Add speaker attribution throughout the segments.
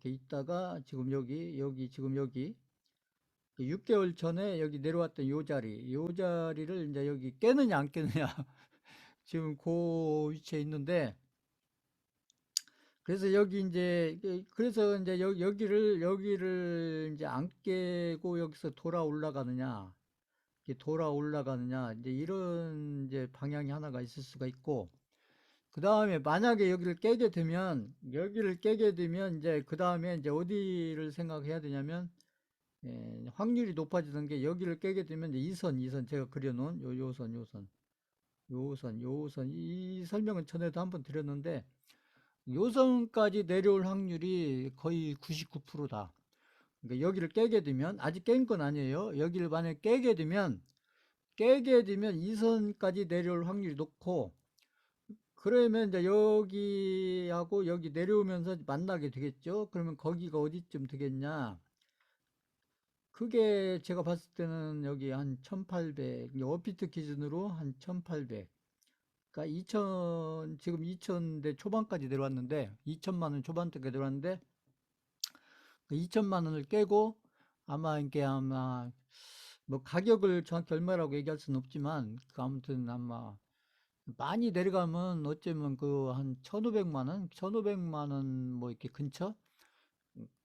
Speaker 1: 이렇게 있다가 지금 여기 지금 여기 6개월 전에 여기 내려왔던 요 자리를 이제 여기 깨느냐 안 깨느냐 지금 그 위치에 있는데, 그래서 여기 이제 그래서 이제 여기를 이제 안 깨고 여기서 돌아 올라가느냐, 이렇게 돌아 올라가느냐, 이제 이런 이제 방향이 하나가 있을 수가 있고, 그 다음에 만약에 여기를 깨게 되면 이제 그 다음에 이제 어디를 생각해야 되냐면, 확률이 높아지는 게 여기를 깨게 되면 이제 이선 제가 그려놓은 요선 이 설명은 전에도 한번 드렸는데, 요선까지 내려올 확률이 거의 99%다. 그러니까 여기를 깨게 되면, 아직 깬 건 아니에요. 여기를 만약에 깨게 되면 이선까지 내려올 확률이 높고, 그러면 이제 여기하고 여기 내려오면서 만나게 되겠죠. 그러면 거기가 어디쯤 되겠냐? 그게 제가 봤을 때는 여기 한 1800, 어피트 기준으로 한 1800. 그러니까 2000, 지금 2000대 초반까지 내려왔는데, 2000만 원 초반대까지 내려왔는데, 그 2000만 원을 깨고, 아마, 뭐 가격을 정확히 얼마라고 얘기할 수는 없지만, 그 아무튼 아마 많이 내려가면 어쩌면 그 한 1500만 원, 1500만 원 뭐 이렇게 근처?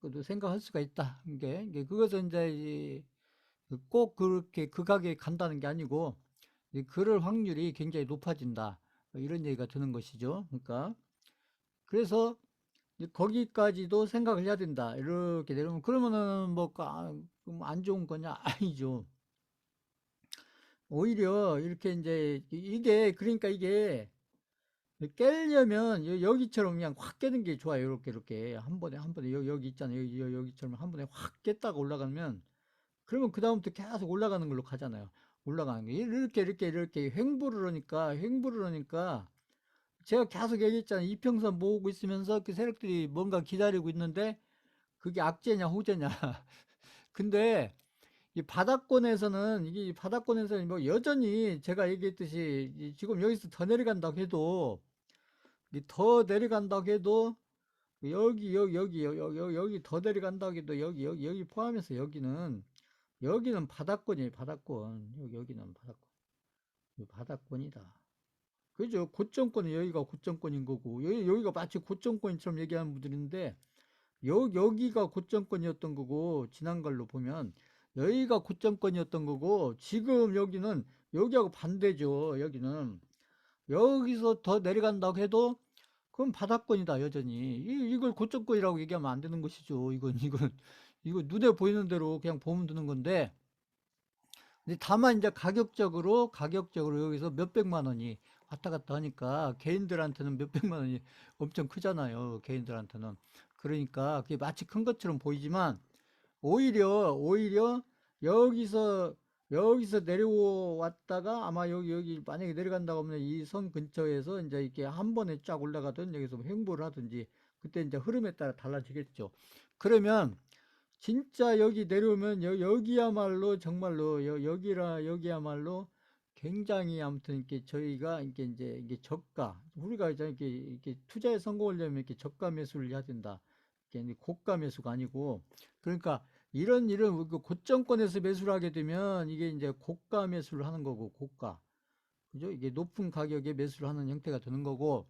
Speaker 1: 그도 생각할 수가 있다. 이게 그것은 이제 꼭 그렇게 그 가격에 간다는 게 아니고, 그럴 확률이 굉장히 높아진다. 뭐 이런 얘기가 드는 것이죠. 그러니까 그래서 거기까지도 생각을 해야 된다. 이렇게 내려오면 그러면은 뭐 안 좋은 거냐? 아니죠. 오히려 이렇게 이제 이게 그러니까 이게 깨려면 여기처럼 그냥 확 깨는 게 좋아요. 이렇게 한 번에 여기 있잖아요. 여기처럼 한 번에 확 깼다가 올라가면, 그러면 그 다음부터 계속 올라가는 걸로 가잖아요. 올라가는 게 이렇게 횡보를 하니까 제가 계속 얘기했잖아요. 이평선 모으고 있으면서 그 세력들이 뭔가 기다리고 있는데, 그게 악재냐 호재냐. 근데 이게 바닥권에서는 뭐 여전히 제가 얘기했듯이 지금 여기서 더 내려간다고 해도, 더 내려간다고 해도 여기 더 내려간다고 해도 여기 포함해서 여기는 바닥권이에요. 바닥권. 여기는 바닥권이다. 그죠? 고점권은 여기가 고점권인 거고, 여기가 마치 고점권처럼 얘기하는 분들인데, 여기가 고점권이었던 거고, 지난 걸로 보면 여기가 고점권이었던 거고, 지금 여기는 여기하고 반대죠. 여기서 더 내려간다고 해도 그건 바닥권이다. 여전히 이걸 고점권이라고 얘기하면 안 되는 것이죠. 이거 눈에 보이는 대로 그냥 보면 되는 건데, 근데 다만 이제 가격적으로 여기서 몇백만 원이 왔다 갔다 하니까 개인들한테는 몇백만 원이 엄청 크잖아요. 개인들한테는. 그러니까 그게 마치 큰 것처럼 보이지만, 오히려 여기서 내려왔다가 아마 여기 만약에 내려간다고 하면 이 선 근처에서 이제 이렇게 한 번에 쫙 올라가든 여기서 뭐 횡보를 하든지, 그때 이제 흐름에 따라 달라지겠죠. 그러면 진짜 여기 내려오면 여기야말로 정말로 여기야말로 굉장히 아무튼 이렇게 저희가 이게 이제 이게 저가, 우리가 이제 이렇게 투자에 성공하려면 이렇게 저가 매수를 해야 된다. 이게 고가 매수가 아니고, 그러니까 이런 그 고점권에서 매수를 하게 되면 이게 이제 고가 매수를 하는 거고, 고가, 그죠? 이게 높은 가격에 매수를 하는 형태가 되는 거고,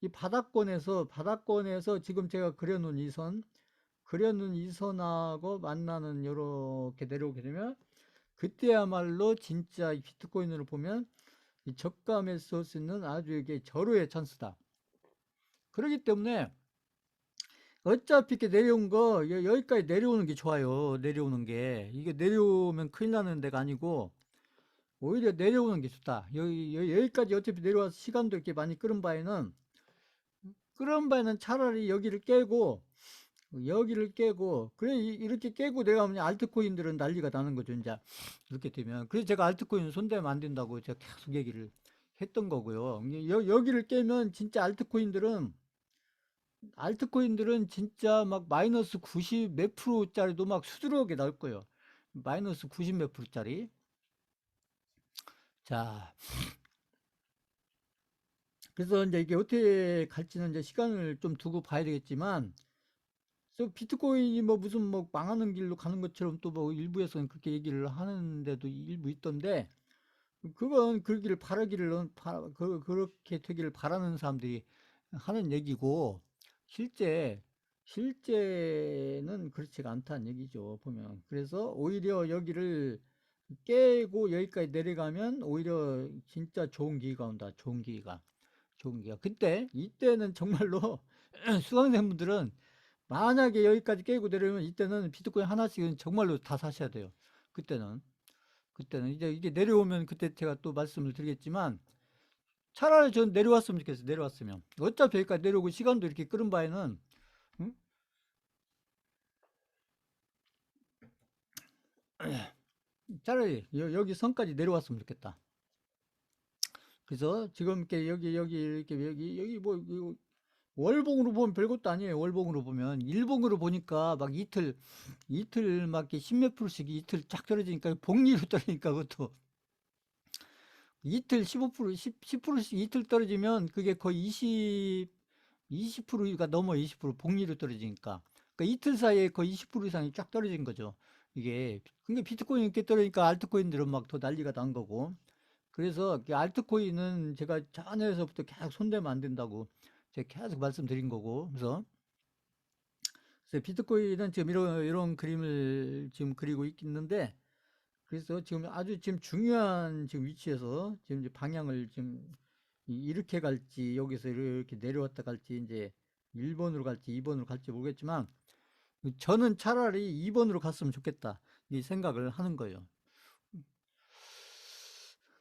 Speaker 1: 이 바닥권에서 지금 제가 그려놓은 이 선하고 만나는 요렇게 내려오게 되면, 그때야말로 진짜 이 비트코인으로 보면 이 저가 매수할 수 있는 아주 이게 절호의 찬스다. 그렇기 때문에 어차피 이렇게 내려온 거 여기까지 내려오는 게 좋아요. 내려오는 게, 이게 내려오면 큰일 나는 데가 아니고 오히려 내려오는 게 좋다. 여기까지 어차피 내려와서 시간도 이렇게 많이 끌은 바에는 차라리 여기를 깨고, 그래, 이렇게 깨고 내려가면 알트코인들은 난리가 나는 거죠, 이제. 이렇게 되면. 그래서 제가 알트코인 손대면 안 된다고 제가 계속 얘기를 했던 거고요. 여기를 깨면 진짜 알트코인들은 진짜 막 마이너스 90 몇 프로짜리도 막 수두룩하게 나올 거예요. 마이너스 90 몇 프로짜리. 자, 그래서 이제 이게 어떻게 갈지는 이제 시간을 좀 두고 봐야 되겠지만, 저 비트코인이 뭐 무슨 뭐 망하는 길로 가는 것처럼 또 뭐 일부에서는 그렇게 얘기를 하는데도 일부 있던데, 그건 그러기를 바라기를 그렇게 되기를 바라는 사람들이 하는 얘기고, 실제 실제는 그렇지가 않다는 얘기죠, 보면. 그래서 오히려 여기를 깨고 여기까지 내려가면 오히려 진짜 좋은 기회가 온다. 좋은 기회가. 좋은 기회가. 그때 이때는 정말로 수강생분들은 만약에 여기까지 깨고 내려오면 이때는 비트코인 하나씩은 정말로 다 사셔야 돼요. 그때는. 그때는 이제 이게 내려오면 그때 제가 또 말씀을 드리겠지만, 차라리 전 내려왔으면 좋겠어요. 내려왔으면. 어차피 여기까지 내려오고 시간도 이렇게 끄는 바에는, 응? 차라리 여기 선까지 내려왔으면 좋겠다. 그래서 지금 이렇게 여기 이렇게 여기 뭐 이거 월봉으로 보면 별것도 아니에요. 월봉으로 보면 일봉으로 보니까 막 이틀 막 이렇게 십몇 프로씩 이틀 쫙 떨어지니까 복리로 떨어지니까 그것도 이틀 15% 10%씩 이틀 떨어지면 그게 거의 20%가 넘어 20% 복리로 떨어지니까. 그러니까 이틀 사이에 거의 20% 이상이 쫙 떨어진 거죠. 이게. 근데 비트코인 이렇게 떨어지니까 알트코인들은 막 더 난리가 난 거고. 그래서 그 알트코인은 제가 전에서부터 계속 손대면 안 된다고 제가 계속 말씀드린 거고. 그래서 비트코인은 지금 이런 그림을 지금 그리고 있는데, 그래서 지금 아주 지금 중요한 지금 위치에서 지금 이제 방향을 지금 이렇게 갈지 여기서 이렇게 내려왔다 갈지 이제 1번으로 갈지 2번으로 갈지 모르겠지만, 저는 차라리 2번으로 갔으면 좋겠다 이 생각을 하는 거예요.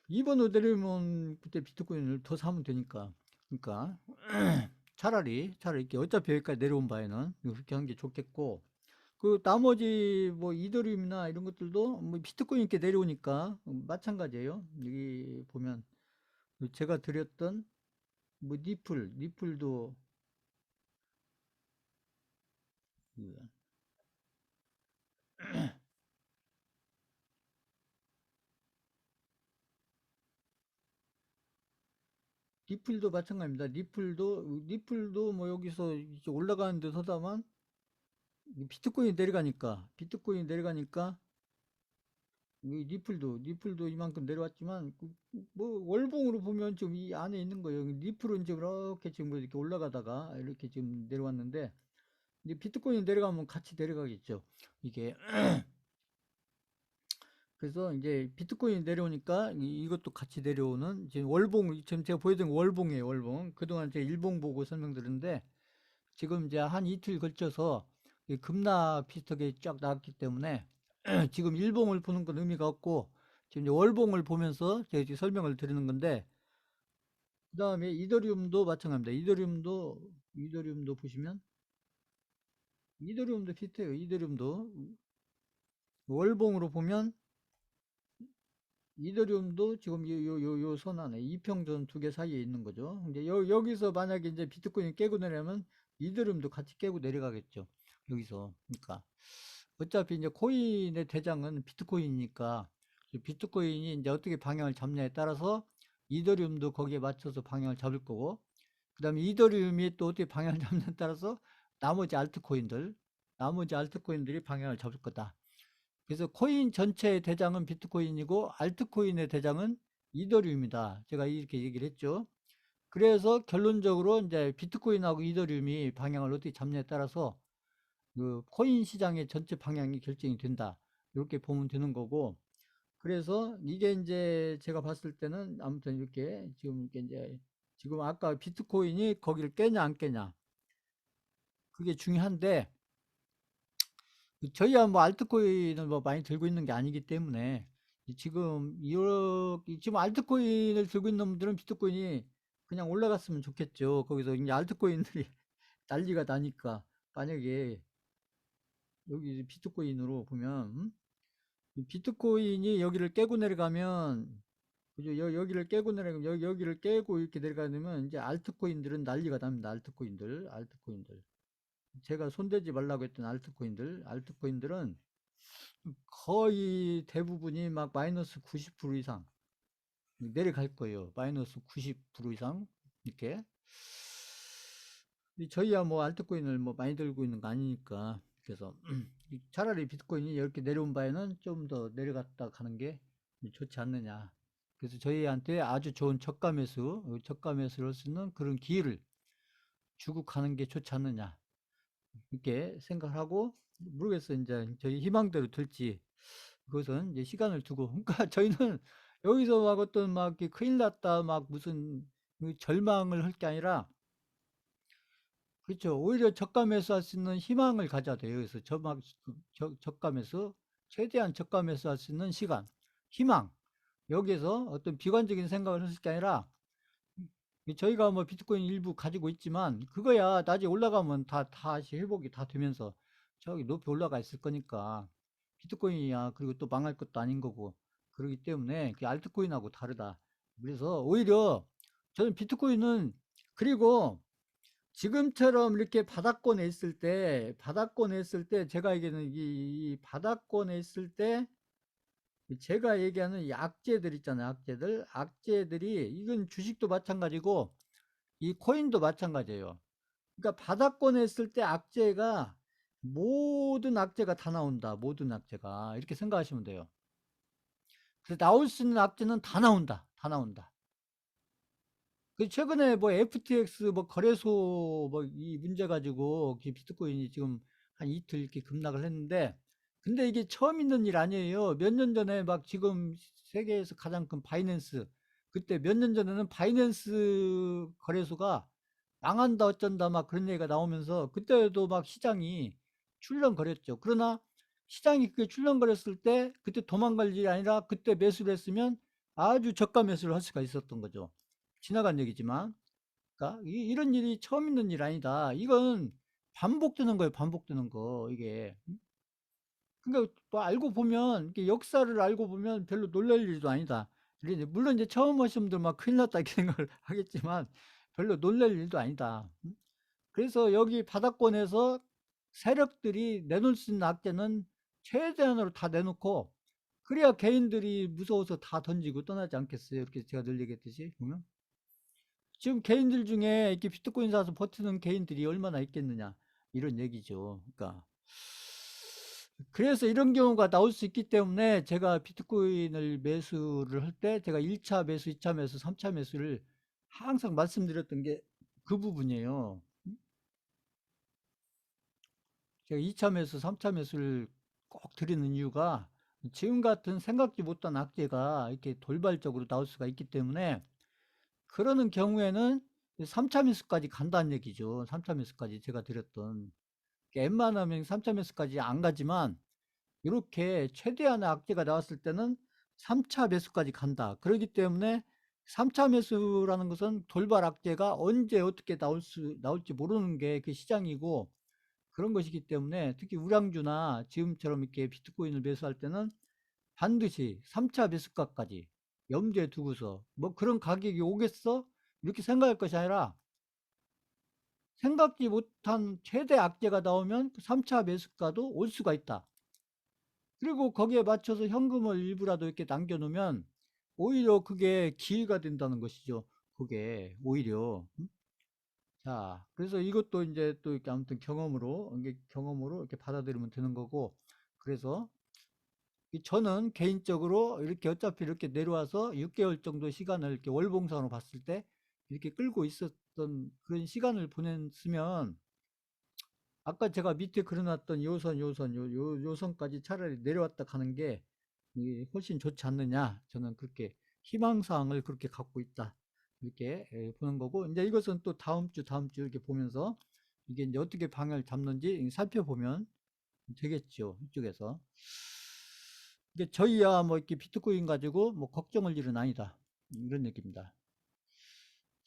Speaker 1: 2번으로 내려면 그때 비트코인을 더 사면 되니까. 그러니까 차라리 이렇게 어차피 여기까지 내려온 바에는 그렇게 하는 게 좋겠고, 그 나머지 뭐 이더리움이나 이런 것들도 뭐 비트코인 이렇게 내려오니까 마찬가지예요. 여기 보면 제가 드렸던 뭐 니플도 그 니플도 마찬가지입니다. 니플도 뭐 여기서 이제 올라가는 듯 하다만 비트코인이 내려가니까 이 니플도 이만큼 내려왔지만 뭐 월봉으로 보면 좀 이 안에 있는 거예요. 니플은 지금 이렇게 지금 뭐 이렇게 올라가다가 이렇게 지금 내려왔는데, 이제 비트코인 내려가면 같이 내려가겠죠. 이게. 그래서 이제 비트코인 내려오니까 이것도 같이 내려오는 지금 지금 제가 보여드린 월봉이에요. 월봉. 그동안 제가 일봉 보고 설명드렸는데, 지금 이제 한 이틀 걸쳐서 급락 비슷하게 쫙 나왔기 때문에 지금 일봉을 보는 건 의미가 없고, 지금 이제 월봉을 보면서 제가 지금 설명을 드리는 건데, 그 다음에 이더리움도 마찬가지입니다. 이더리움도 보시면 이더리움도 비슷해요. 이더리움도 월봉으로 보면 이더리움도 지금 요 선 안에 이평선 두 개 사이에 있는 거죠. 이제 여기서 만약에 이제 비트코인 깨고 내려면 이더리움도 같이 깨고 내려가겠죠. 여기서. 그러니까 어차피 이제 코인의 대장은 비트코인이니까 비트코인이 이제 어떻게 방향을 잡냐에 따라서 이더리움도 거기에 맞춰서 방향을 잡을 거고, 그다음에 이더리움이 또 어떻게 방향을 잡냐에 따라서 나머지 알트코인들이 방향을 잡을 거다. 그래서 코인 전체의 대장은 비트코인이고 알트코인의 대장은 이더리움이다. 제가 이렇게 얘기를 했죠. 그래서 결론적으로 이제 비트코인하고 이더리움이 방향을 어떻게 잡냐에 따라서 그 코인 시장의 전체 방향이 결정이 된다. 이렇게 보면 되는 거고. 그래서 이게 이제 제가 봤을 때는 아무튼 이렇게 지금 이렇게 이제 지금 아까 비트코인이 거기를 깨냐 안 깨냐 그게 중요한데, 저희야 뭐 알트코인을 뭐 많이 들고 있는 게 아니기 때문에 지금 알트코인을 들고 있는 분들은 비트코인이 그냥 올라갔으면 좋겠죠. 거기서 이제 알트코인들이 난리가 나니까, 만약에 여기 비트코인으로 보면 이 비트코인이 여기를 깨고 내려가면, 그죠? 여기를 깨고 내려가면 여기를 깨고 이렇게 내려가면 이제 알트코인들은 난리가 납니다. 알트코인들 제가 손대지 말라고 했던 알트코인들은 거의 대부분이 막 마이너스 90% 이상 내려갈 거예요. 마이너스 90% 이상 이렇게. 저희야 뭐 알트코인을 뭐 많이 들고 있는 거 아니니까. 그래서 차라리 비트코인이 이렇게 내려온 바에는 좀 더 내려갔다 가는 게 좋지 않느냐. 그래서 저희한테 아주 좋은 저가 매수, 저가 매수를 할 수 있는 그런 기회를 주고 가는 게 좋지 않느냐. 이렇게 생각하고, 모르겠어요. 이제 저희 희망대로 될지. 그것은 이제 시간을 두고. 그러니까 저희는 여기서 막 어떤 막 이렇게 큰일 났다, 막 무슨 그 절망을 할 게 아니라, 그렇죠. 오히려 저가 매수할 수 있는 희망을 가져야 돼요. 그래서 저가 매수, 최대한 저가 매수할 수 있는 시간, 희망. 여기에서 어떤 비관적인 생각을 했을 게 아니라, 저희가 뭐 비트코인 일부 가지고 있지만, 그거야 나중에 올라가면 다시 회복이 다 되면서 저기 높이 올라가 있을 거니까. 비트코인이야. 그리고 또 망할 것도 아닌 거고. 그러기 때문에 그 알트코인하고 다르다. 그래서 오히려 저는 비트코인은, 그리고 지금처럼 이렇게 바닥권에 있을 때, 제가 얘기하는 이 바닥권에 있을 때, 제가 얘기하는 이 악재들 있잖아요. 악재들이, 이건 주식도 마찬가지고, 이 코인도 마찬가지예요. 그러니까 바닥권에 있을 때 악재가, 모든 악재가 다 나온다. 모든 악재가. 이렇게 생각하시면 돼요. 그래서 나올 수 있는 악재는 다 나온다. 다 나온다. 그 최근에 뭐 FTX 뭐 거래소 뭐 이 문제 가지고 비트코인이 지금 한 이틀 이렇게 급락을 했는데, 근데 이게 처음 있는 일 아니에요. 몇 년 전에 막 지금 세계에서 가장 큰 바이낸스, 그때 몇 년 전에는 바이낸스 거래소가 망한다 어쩐다 막 그런 얘기가 나오면서, 그때도 막 시장이 출렁거렸죠. 그러나 시장이 그게 출렁거렸을 때 그때 도망갈 일이 아니라 그때 매수를 했으면 아주 저가 매수를 할 수가 있었던 거죠. 지나간 얘기지만. 그러니까 이런 일이 처음 있는 일 아니다. 이건 반복되는 거예요. 반복되는 거 이게. 그러니까 또 알고 보면, 이게 역사를 알고 보면 별로 놀랄 일도 아니다. 물론 이제 처음 하신 분들 막 큰일 났다 이렇게 생각을 하겠지만, 별로 놀랄 일도 아니다. 그래서 여기 바닥권에서 세력들이 내놓을 수 있는 악재는 최대한으로 다 내놓고, 그래야 개인들이 무서워서 다 던지고 떠나지 않겠어요. 이렇게 제가 늘 얘기했듯이 보면. 지금 개인들 중에 이렇게 비트코인 사서 버티는 개인들이 얼마나 있겠느냐, 이런 얘기죠. 그러니까 그래서 이런 경우가 나올 수 있기 때문에 제가 비트코인을 매수를 할 때 제가 1차 매수, 2차 매수, 3차 매수를 항상 말씀드렸던 게 그 부분이에요. 제가 2차 매수, 3차 매수를 꼭 드리는 이유가, 지금 같은 생각지 못한 악재가 이렇게 돌발적으로 나올 수가 있기 때문에, 그러는 경우에는 3차 매수까지 간다는 얘기죠. 3차 매수까지 제가 드렸던. 웬만하면 3차 매수까지 안 가지만, 이렇게 최대한의 악재가 나왔을 때는 3차 매수까지 간다. 그렇기 때문에 3차 매수라는 것은 돌발 악재가 언제 어떻게 나올지 모르는 게 그 시장이고, 그런 것이기 때문에 특히 우량주나 지금처럼 이렇게 비트코인을 매수할 때는 반드시 3차 매수가까지 염두에 두고서, 뭐 그런 가격이 오겠어? 이렇게 생각할 것이 아니라, 생각지 못한 최대 악재가 나오면 3차 매수가도 올 수가 있다. 그리고 거기에 맞춰서 현금을 일부라도 이렇게 남겨놓으면 오히려 그게 기회가 된다는 것이죠. 그게 오히려. 자, 그래서 이것도 이제 또 이렇게 아무튼 경험으로 이렇게 받아들이면 되는 거고, 그래서 저는 개인적으로 이렇게 어차피 이렇게 내려와서 6개월 정도 시간을 이렇게 월봉상으로 봤을 때 이렇게 끌고 있었던 그런 시간을 보냈으면, 아까 제가 밑에 그려놨던 요선까지 차라리 내려왔다 가는 게 훨씬 좋지 않느냐. 저는 그렇게 희망사항을 그렇게 갖고 있다. 이렇게 보는 거고, 이제 이것은 또 다음 주 이렇게 보면서 이게 이제 어떻게 방향을 잡는지 살펴보면 되겠죠. 이쪽에서. 이게 저희야 뭐 이렇게 비트코인 가지고 뭐 걱정할 일은 아니다. 이런 얘기입니다.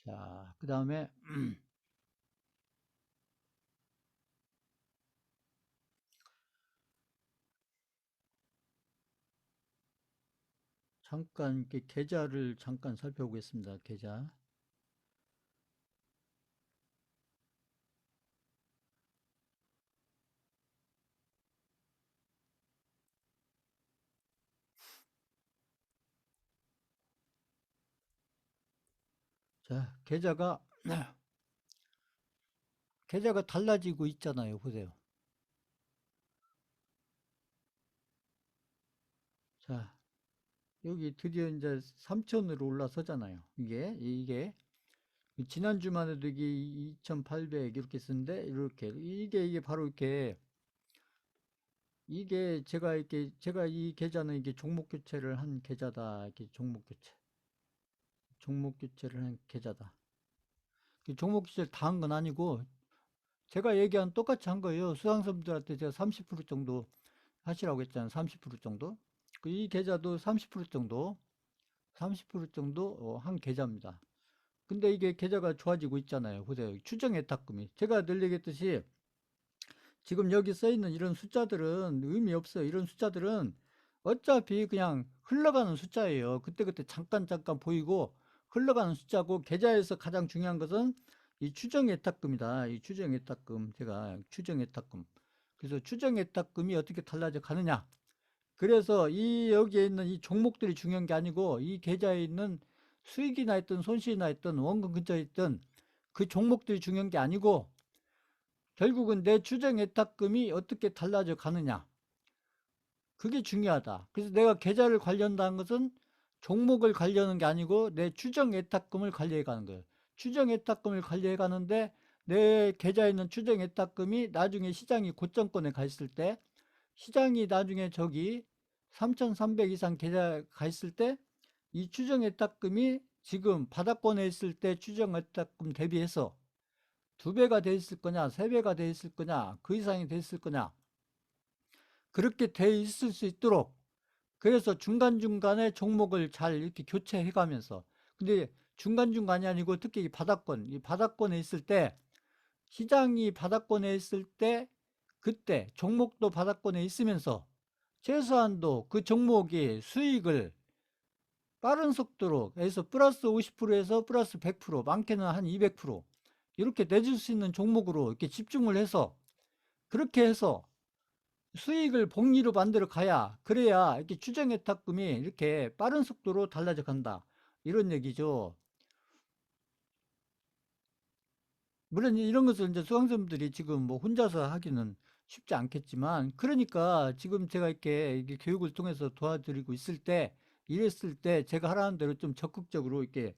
Speaker 1: 자, 그 다음에 잠깐 이렇게 계좌를 잠깐 살펴보겠습니다. 계좌. 자, 계좌가 계좌가 달라지고 있잖아요. 보세요. 자, 여기 드디어 이제 3천으로 올라서잖아요. 이게 지난주만 해도 이게 2,800 이렇게 쓰는데 이렇게 이게 바로 이렇게 이게 제가 이 계좌는 이게 종목 교체를 한 계좌다. 이렇게 종목 교체를 한 계좌다. 종목 교체를 다 한 건 아니고 제가 얘기한 똑같이 한 거예요. 수강생들한테 제가 30% 정도 하시라고 했잖아요. 30% 정도. 이 계좌도 30% 정도, 30% 정도 한 계좌입니다. 근데 이게 계좌가 좋아지고 있잖아요. 보세요. 추정 예탁금이. 제가 늘 얘기했듯이 지금 여기 써 있는 이런 숫자들은 의미 없어요. 이런 숫자들은 어차피 그냥 흘러가는 숫자예요. 그때그때 잠깐 보이고 흘러가는 숫자고 계좌에서 가장 중요한 것은 이 추정 예탁금이다. 이 추정 예탁금. 제가 추정 예탁금. 그래서 추정 예탁금이 어떻게 달라져 가느냐. 그래서 이 여기에 있는 이 종목들이 중요한 게 아니고 이 계좌에 있는 수익이 나 있든 손실이 나 있든 원금 근처에 있든 그 종목들이 중요한 게 아니고 결국은 내 추정 예탁금이 어떻게 달라져 가느냐. 그게 중요하다. 그래서 내가 계좌를 관리한다는 것은 종목을 관리하는 게 아니고 내 추정 예탁금을 관리해 가는 거예요. 추정 예탁금을 관리해 가는데 내 계좌에 있는 추정 예탁금이 나중에 시장이 고점권에 가 있을 때 시장이 나중에 저기 3,300 이상 계좌 가 있을 때 이 추정 예탁금이 지금 바닥권에 있을 때 추정 예탁금 대비해서 두 배가 돼 있을 거냐, 세 배가 돼 있을 거냐, 그 이상이 돼 있을 거냐. 그렇게 돼 있을 수 있도록 그래서 중간중간에 종목을 잘 이렇게 교체해 가면서 근데 중간중간이 아니고 특히 이 바닥권에 있을 때 시장이 바닥권에 있을 때 그때 종목도 바닥권에 있으면서 최소한도 그 종목이 수익을 빠른 속도로 해서 플러스 50%에서 플러스 100% 많게는 한 200% 이렇게 내줄 수 있는 종목으로 이렇게 집중을 해서 그렇게 해서 수익을 복리로 만들어 가야 그래야 이렇게 추정예탁금이 이렇게 빠른 속도로 달라져 간다. 이런 얘기죠. 물론 이런 것을 이제 수강생들이 지금 뭐 혼자서 하기는 쉽지 않겠지만 그러니까 지금 제가 이렇게 교육을 통해서 도와드리고 있을 때 이랬을 때 제가 하라는 대로 좀 적극적으로 이렇게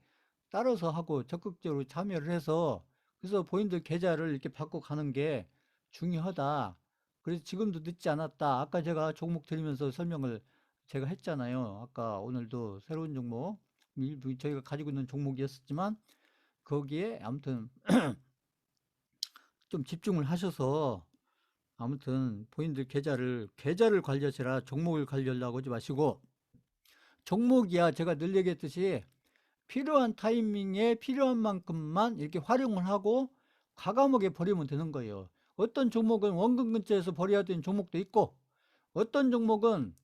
Speaker 1: 따라서 하고 적극적으로 참여를 해서 그래서 본인들 계좌를 이렇게 바꿔 가는 게 중요하다. 그래서 지금도 늦지 않았다. 아까 제가 종목 드리면서 설명을 제가 했잖아요. 아까 오늘도 새로운 종목, 일부 저희가 가지고 있는 종목이었지만 거기에 아무튼 좀 집중을 하셔서 아무튼 본인들 계좌를 관리하시라 종목을 관리하려고 하지 마시고 종목이야 제가 늘 얘기했듯이 필요한 타이밍에 필요한 만큼만 이렇게 활용을 하고 과감하게 버리면 되는 거예요. 어떤 종목은 원금 근처에서 버려야 되는 종목도 있고 어떤 종목은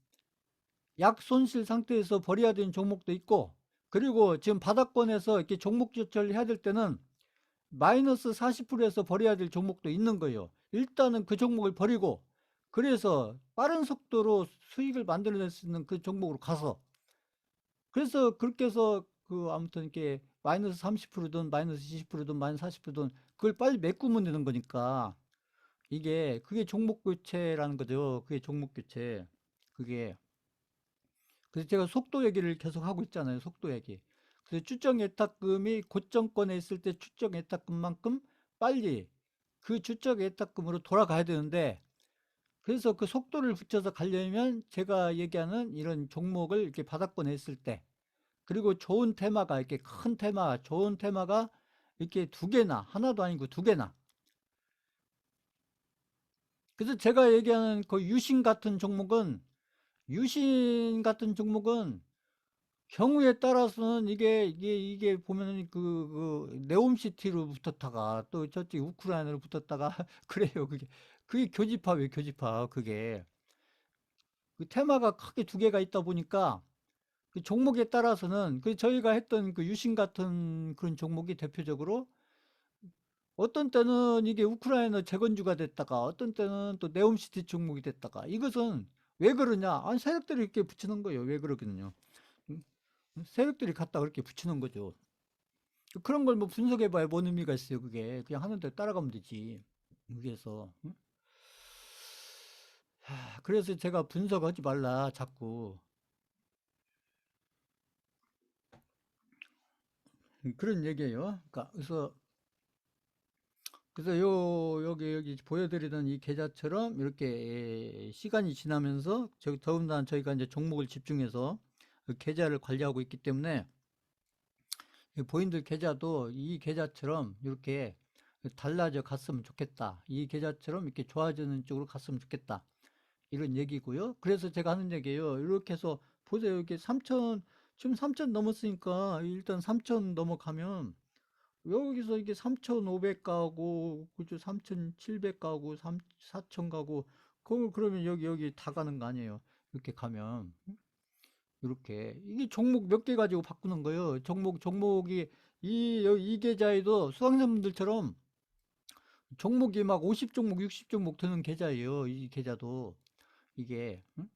Speaker 1: 약 손실 상태에서 버려야 되는 종목도 있고 그리고 지금 바닥권에서 이렇게 종목 조절을 해야 될 때는 마이너스 40%에서 버려야 될 종목도 있는 거예요. 일단은 그 종목을 버리고 그래서 빠른 속도로 수익을 만들어낼 수 있는 그 종목으로 가서 그래서 그렇게 해서 그 아무튼 이렇게 마이너스 30%든 마이너스 20%든 마이너스 40%든 그걸 빨리 메꾸면 되는 거니까 그게 종목 교체라는 거죠. 그게 종목 교체. 그게 그래서 제가 속도 얘기를 계속 하고 있잖아요. 속도 얘기. 그래서 추정 예탁금이 고점권에 있을 때 추정 예탁금만큼 빨리 그 추정 예탁금으로 돌아가야 되는데 그래서 그 속도를 붙여서 가려면 제가 얘기하는 이런 종목을 이렇게 바닥권에 있을 때 그리고 좋은 테마가 이렇게 큰 테마, 좋은 테마가 이렇게 두 개나 하나도 아니고 두 개나. 그래서 제가 얘기하는 그 유신 같은 종목은 경우에 따라서는 이게 보면은 그 네옴시티로 붙었다가 또 저쪽 우크라이나로 붙었다가 그래요. 그게 교집합이에요. 교집합. 그게 그 테마가 크게 두 개가 있다 보니까 그 종목에 따라서는 그 저희가 했던 그 유신 같은 그런 종목이 대표적으로 어떤 때는 이게 우크라이나 재건주가 됐다가 어떤 때는 또 네옴시티 종목이 됐다가 이것은 왜 그러냐? 아니 세력들이 이렇게 붙이는 거예요. 왜 그러겠느냐? 음, 세력들이 갖다 그렇게 붙이는 거죠. 그런 걸 뭐 분석해봐야 뭔 의미가 있어요, 그게. 그냥 하는 대로 따라가면 되지. 위에서. 응? 그래서 제가 분석하지 말라, 자꾸. 그런 얘기예요. 그러니까, 그래서 여기 보여드리던 이 계좌처럼 이렇게 시간이 지나면서, 더군다나 저희가 이제 종목을 집중해서 그 계좌를 관리하고 있기 때문에, 이 보인들 계좌도 이 계좌처럼 이렇게 달라져 갔으면 좋겠다. 이 계좌처럼 이렇게 좋아지는 쪽으로 갔으면 좋겠다. 이런 얘기고요. 그래서 제가 하는 얘기예요. 이렇게 해서 보세요. 이렇게 3천, 지금 3천 넘었으니까 일단 3천 넘어가면 여기서 이게 3,500 가고, 그죠? 3,700 가고, 4천 가고, 그러면 여기 다 가는 거 아니에요? 이렇게 가면. 이렇게. 이게 종목 몇 개 가지고 바꾸는 거예요. 종목이, 이 계좌에도 수강생분들처럼 종목이 막 50종목, 60종목 드는 계좌예요. 이 계좌도. 이게. 응?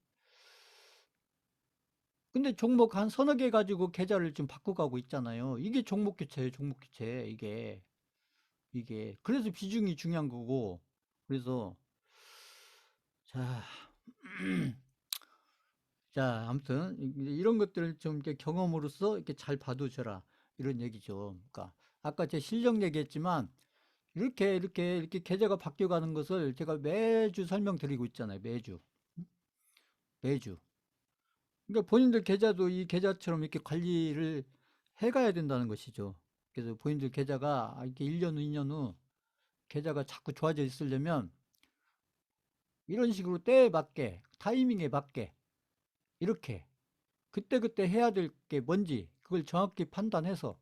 Speaker 1: 근데 종목 한 서너 개 가지고 계좌를 지금 바꿔가고 있잖아요. 이게 종목 교체예요, 종목 교체. 이게. 그래서 비중이 중요한 거고. 그래서, 자, 자, 아무튼, 이런 것들을 좀 이렇게 경험으로써 이렇게 잘 봐두셔라. 이런 얘기죠. 그러니까, 아까 제 실력 얘기했지만, 이렇게 계좌가 바뀌어가는 것을 제가 매주 설명드리고 있잖아요. 매주. 응? 매주. 그러니까 본인들 계좌도 이 계좌처럼 이렇게 관리를 해가야 된다는 것이죠. 그래서 본인들 계좌가 이렇게 1년 후, 2년 후 계좌가 자꾸 좋아져 있으려면 이런 식으로 때에 맞게, 타이밍에 맞게, 이렇게 그때그때 해야 될 게 뭔지 그걸 정확히 판단해서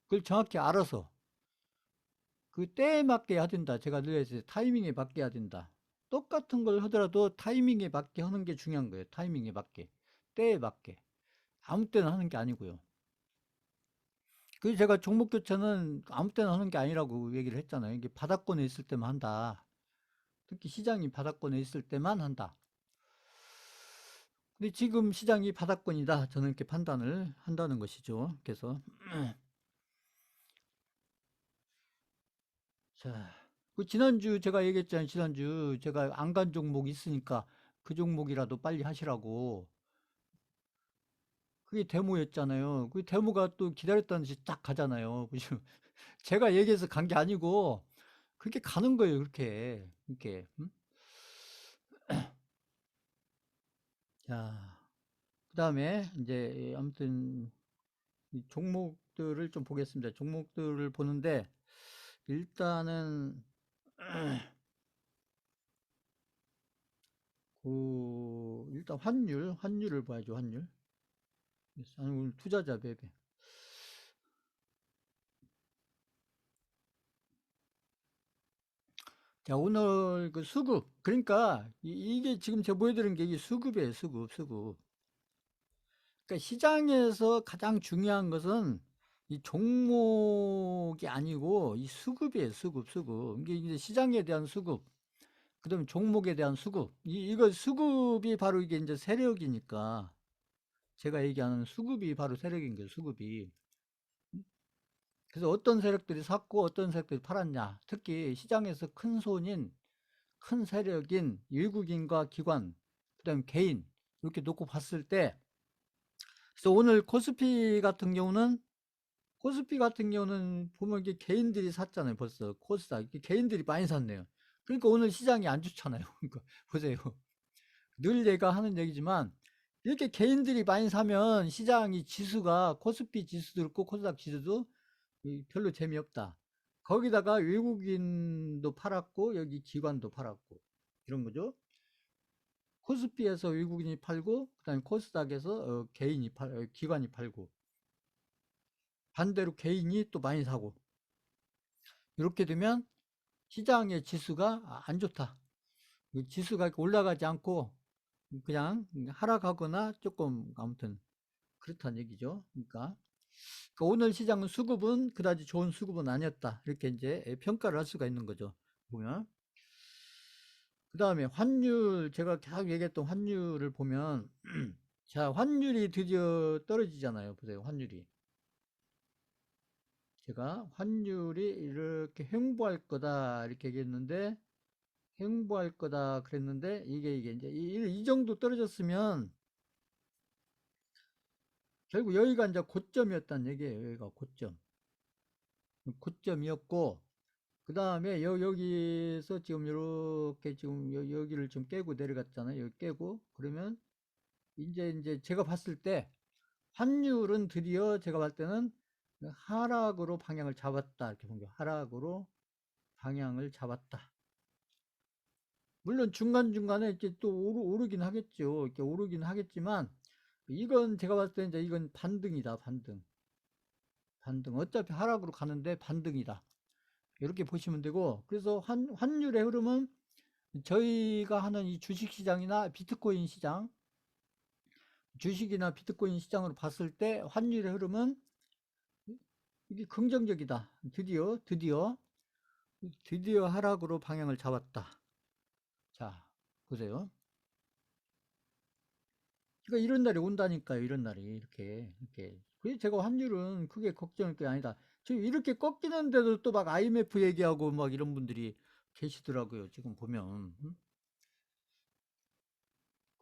Speaker 1: 그걸 정확히 알아서 그 때에 맞게 해야 된다. 제가 늘 했어요. 타이밍에 맞게 해야 된다. 똑같은 걸 하더라도 타이밍에 맞게 하는 게 중요한 거예요. 타이밍에 맞게. 때에 맞게. 아무 때나 하는 게 아니고요. 그래서 제가 종목 교체는 아무 때나 하는 게 아니라고 얘기를 했잖아요. 이게 바닥권에 있을 때만 한다. 특히 시장이 바닥권에 있을 때만 한다. 근데 지금 시장이 바닥권이다. 저는 이렇게 판단을 한다는 것이죠. 그래서 자, 그 지난주 제가 얘기했잖아요. 지난주 제가 안 간 종목 있으니까 그 종목이라도 빨리 하시라고. 그게 데모였잖아요. 그 데모가 또 기다렸다는 듯이 딱 가잖아요. 그죠? 제가 얘기해서 간 게 아니고 그렇게 가는 거예요. 그렇게. 이렇게. 자, 그다음에 이제 아무튼 이 종목들을 좀 보겠습니다. 종목들을 보는데 일단은 일단 환율을 봐야죠. 환율. 아니, 오늘 투자자 배배. 자, 오늘 그 수급. 그러니까 이게 지금 제가 보여드린 게 이게 수급이에요. 수급. 그러니까 시장에서 가장 중요한 것은 이 종목이 아니고 이 수급이에요. 수급. 이게 이제 시장에 대한 수급. 그다음에 종목에 대한 수급. 이거 수급이 바로 이게 이제 세력이니까 제가 얘기하는 수급이 바로 세력인 거예요. 수급이. 그래서 어떤 세력들이 샀고 어떤 세력들이 팔았냐. 특히 시장에서 큰 세력인 외국인과 기관, 그다음 개인 이렇게 놓고 봤을 때, 그래서 오늘 코스피 같은 경우는 보면 이게 개인들이 샀잖아요. 벌써 코스닥 이게 개인들이 많이 샀네요. 그러니까 오늘 시장이 안 좋잖아요. 그러니까 보세요. 늘 얘가 하는 얘기지만 이렇게 개인들이 많이 사면 시장이 지수가 코스피 지수도 그렇고 코스닥 지수도 별로 재미없다. 거기다가 외국인도 팔았고 여기 기관도 팔았고 이런 거죠. 코스피에서 외국인이 팔고 그다음에 코스닥에서 기관이 팔고 반대로 개인이 또 많이 사고 이렇게 되면 시장의 지수가 안 좋다. 지수가 올라가지 않고 그냥 하락하거나 조금 아무튼 그렇다는 얘기죠. 그러니까 오늘 시장은 수급은 그다지 좋은 수급은 아니었다. 이렇게 이제 평가를 할 수가 있는 거죠. 보면. 그다음에 환율 제가 계속 얘기했던 환율을 보면 자, 환율이 드디어 떨어지잖아요. 보세요. 환율이. 제가 환율이 이렇게 횡보할 거다 이렇게 얘기했는데 횡보할 거다 그랬는데 이게 이제 이 정도 떨어졌으면 결국 여기가 이제 고점이었다는 얘기예요. 여기가 고점이었고 그 다음에 여기서 지금 이렇게 지금 여기를 좀 깨고 내려갔잖아요. 여기 깨고 그러면 이제 제가 봤을 때 환율은 드디어 제가 봤을 때는 하락으로 방향을 잡았다 이렇게 본 거예요. 하락으로 방향을 잡았다. 물론 중간중간에 이렇게 또 오르긴 하겠죠. 이렇게 오르긴 하겠지만 이건 제가 봤을 때 이제 이건 반등이다. 반등. 어차피 하락으로 가는데 반등이다. 이렇게 보시면 되고 그래서 환율의 흐름은 저희가 하는 이 주식시장이나 비트코인 시장 주식이나 비트코인 시장으로 봤을 때 환율의 흐름은 이게 긍정적이다. 드디어 하락으로 방향을 잡았다. 자, 보세요. 그러니까 이런 날이 온다니까요. 이런 날이 이렇게. 그래서 제가 환율은 크게 걱정할 게 아니다. 지금 이렇게 꺾이는데도 또 막 IMF 얘기하고 막 이런 분들이 계시더라고요. 지금 보면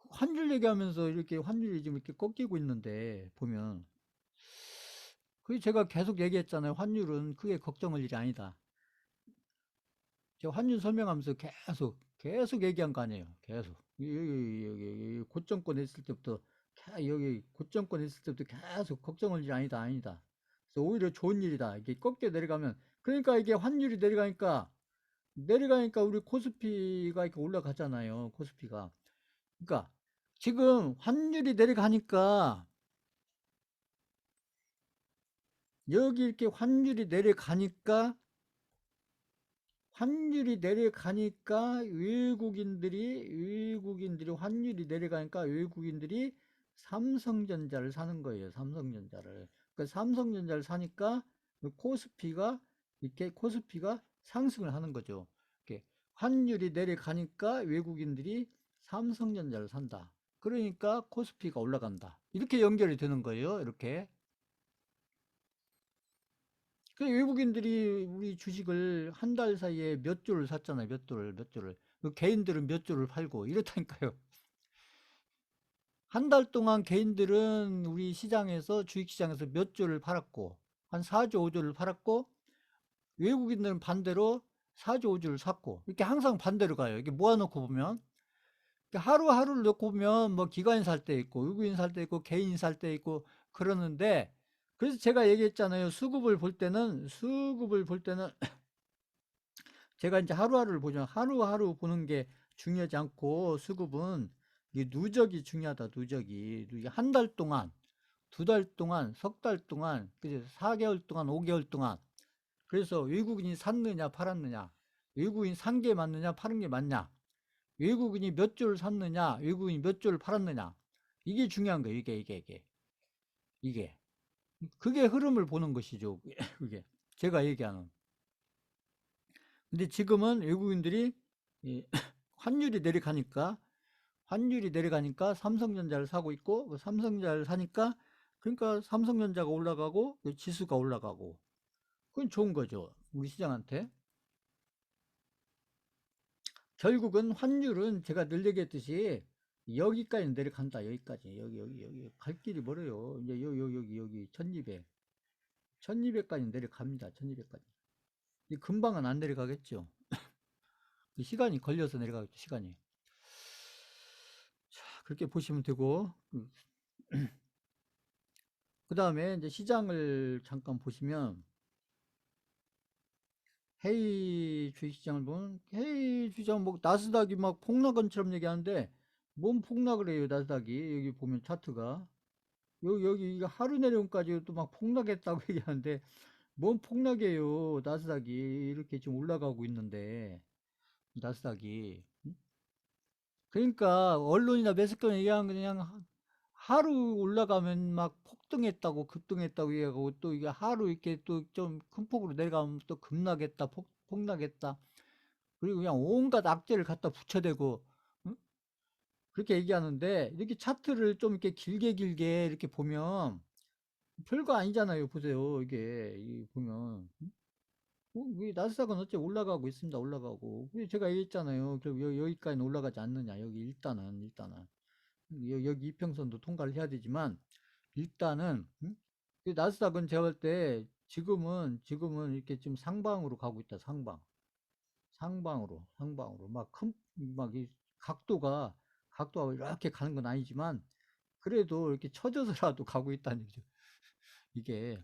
Speaker 1: 환율 얘기하면서 이렇게 환율이 지금 이렇게 꺾이고 있는데 보면 그 제가 계속 얘기했잖아요. 환율은 크게 걱정할 일이 아니다. 제가 환율 설명하면서 계속 얘기한 거 아니에요. 계속 여기 고점권 있을 때부터 여기 고점권 있을 때부터 계속 걱정할 일이 아니다. 그래서 오히려 좋은 일이다. 이게 꺾여 내려가면 그러니까 이게 환율이 내려가니까 우리 코스피가 이렇게 올라가잖아요. 코스피가. 그러니까 지금 환율이 내려가니까 여기 이렇게 환율이 내려가니까 외국인들이 환율이 내려가니까 외국인들이 삼성전자를 사는 거예요. 삼성전자를. 그러니까 삼성전자를 사니까 코스피가 상승을 하는 거죠. 이렇게 환율이 내려가니까 외국인들이 삼성전자를 산다. 그러니까 코스피가 올라간다. 이렇게 연결이 되는 거예요. 이렇게. 그 외국인들이 우리 주식을 한 달 사이에 몇 조를 샀잖아요. 몇 조를. 그 개인들은 몇 조를 팔고 이렇다니까요. 한 달 동안 개인들은 우리 시장에서 주식시장에서 몇 조를 팔았고 한 4조, 5조를 팔았고 외국인들은 반대로 4조, 5조를 샀고 이렇게 항상 반대로 가요. 이렇게 모아놓고 보면 하루하루를 놓고 보면 뭐 기관인 살 때 있고 외국인 살 때 있고 개인 살 때 있고 그러는데 그래서 제가 얘기했잖아요. 수급을 볼 때는 제가 이제 하루하루를 보죠. 하루하루 보는 게 중요하지 않고 수급은 이게 누적이 중요하다. 누적이 한 달 동안, 두 달 동안, 석 달 동안, 그죠? 4개월 동안, 5개월 동안. 그래서 외국인이 샀느냐, 팔았느냐, 외국인 산 게 맞느냐, 파는 게 맞냐, 외국인이 몇 조를 샀느냐, 외국인이 몇 조를 팔았느냐. 이게 중요한 거예요. 이게. 그게 흐름을 보는 것이죠. 그게. 제가 얘기하는. 근데 지금은 외국인들이 환율이 내려가니까 삼성전자를 사고 있고 그 삼성전자를 사니까 그러니까 삼성전자가 올라가고 지수가 올라가고 그건 좋은 거죠. 우리 시장한테. 결국은 환율은 제가 늘 얘기했듯이 여기까지 내려간다. 여기까지. 여기 갈 길이 멀어요. 이제 여기 1200까지 내려갑니다. 1200까지. 금방은 안 내려가겠죠. 시간이 걸려서 내려가겠죠. 시간이. 자, 그렇게 보시면 되고 그 다음에 이제 시장을 잠깐 보시면 해외 주식시장을 보면 해외 주식시장 뭐 나스닥이 막 폭락한처럼 얘기하는데 뭔 폭락을 해요. 나스닥이 여기 보면 차트가 여기 이거 하루 내려온까지 또 막 폭락했다고 얘기하는데 뭔 폭락이에요. 나스닥이 이렇게 지금 올라가고 있는데 나스닥이 그러니까 언론이나 매스컴이 얘기하는 거 그냥 하루 올라가면 막 폭등했다고 급등했다고 얘기하고 또 이게 하루 이렇게 또 좀 큰 폭으로 내려가면 또 급락했다 폭락했다 그리고 그냥 온갖 악재를 갖다 붙여대고 응? 그렇게 얘기하는데 이렇게 차트를 좀 이렇게 길게 이렇게 보면 별거 아니잖아요. 보세요. 이게 보면 이 나스닥은 어째 올라가고 있습니다. 올라가고. 제가 얘기했잖아요. 그리고 여기까지는 올라가지 않느냐. 여기 일단은 여기 이평선도 통과를 해야 되지만 일단은 그 나스닥은 제가 볼 때 지금은 이렇게 좀 상방으로 가고 있다. 상방으로 막 큰 막 이 각도가 이렇게 가는 건 아니지만 그래도 이렇게 처져서라도 가고 있다는 얘기죠. 이게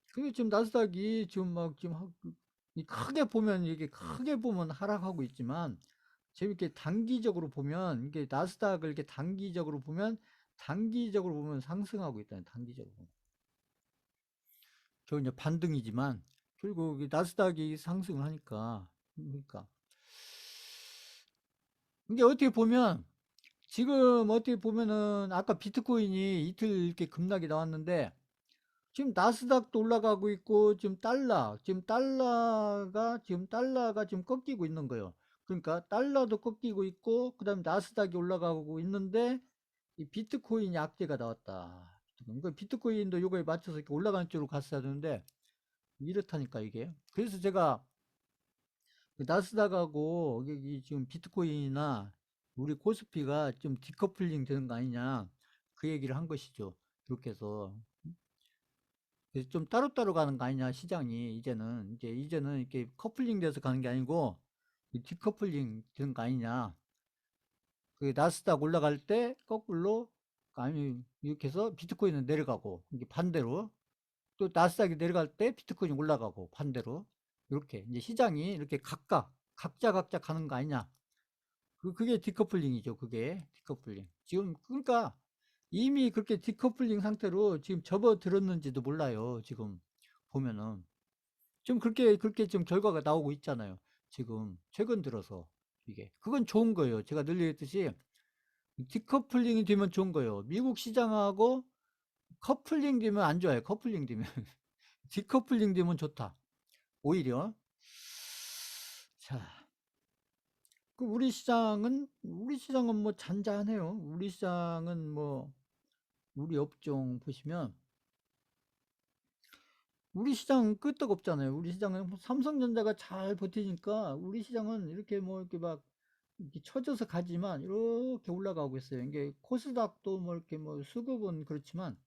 Speaker 1: 그게 지금 나스닥이 지금 막 지금 크게 보면 하락하고 있지만 재밌게 단기적으로 보면 이게 나스닥을 이렇게 단기적으로 보면 상승하고 있다는 단기적으로 보면. 저 이제 반등이지만 결국 나스닥이 상승을 하니까 그러니까 이게 어떻게 보면 지금 어떻게 보면은 아까 비트코인이 이틀 이렇게 급락이 나왔는데 지금 나스닥도 올라가고 있고 지금 달러가 지금 꺾이고 있는 거예요. 그러니까 달러도 꺾이고 있고 그다음에 나스닥이 올라가고 있는데 이 비트코인 약재가 나왔다. 그러니까 비트코인도 요거에 맞춰서 이렇게 올라가는 쪽으로 갔어야 되는데 이렇다니까 이게. 그래서 제가 그 나스닥하고 여기 지금 비트코인이나 우리 코스피가 좀 디커플링 되는 거 아니냐 그 얘기를 한 것이죠. 그렇게 해서 그래서 좀 따로따로 가는 거 아니냐 시장이 이제는 이렇게 커플링 돼서 가는 게 아니고 디커플링 되는 거 아니냐. 그 나스닥 올라갈 때 거꾸로 아니 이렇게 해서 비트코인은 내려가고 이게 반대로 또 나스닥이 내려갈 때 비트코인이 올라가고 반대로 이렇게 이제 시장이 이렇게 각자 가는 거 아니냐. 그게 디커플링이죠. 그게 디커플링. 지금 그러니까 이미 그렇게 디커플링 상태로 지금 접어들었는지도 몰라요. 지금 보면은 좀 그렇게 좀 결과가 나오고 있잖아요. 지금 최근 들어서 이게 그건 좋은 거예요. 제가 늘 얘기했듯이 디커플링이 되면 좋은 거예요. 미국 시장하고 커플링 되면 안 좋아요. 커플링 되면 디커플링 되면 좋다. 오히려 자, 그 우리 시장은 뭐 잔잔해요. 우리 시장은 뭐 우리 업종 보시면 우리 시장은 끄떡없잖아요. 우리 시장은 뭐 삼성전자가 잘 버티니까 우리 시장은 이렇게 뭐 이렇게 막 이렇게 처져서 가지만 이렇게 올라가고 있어요. 이게 코스닥도 뭐 이렇게 뭐 수급은 그렇지만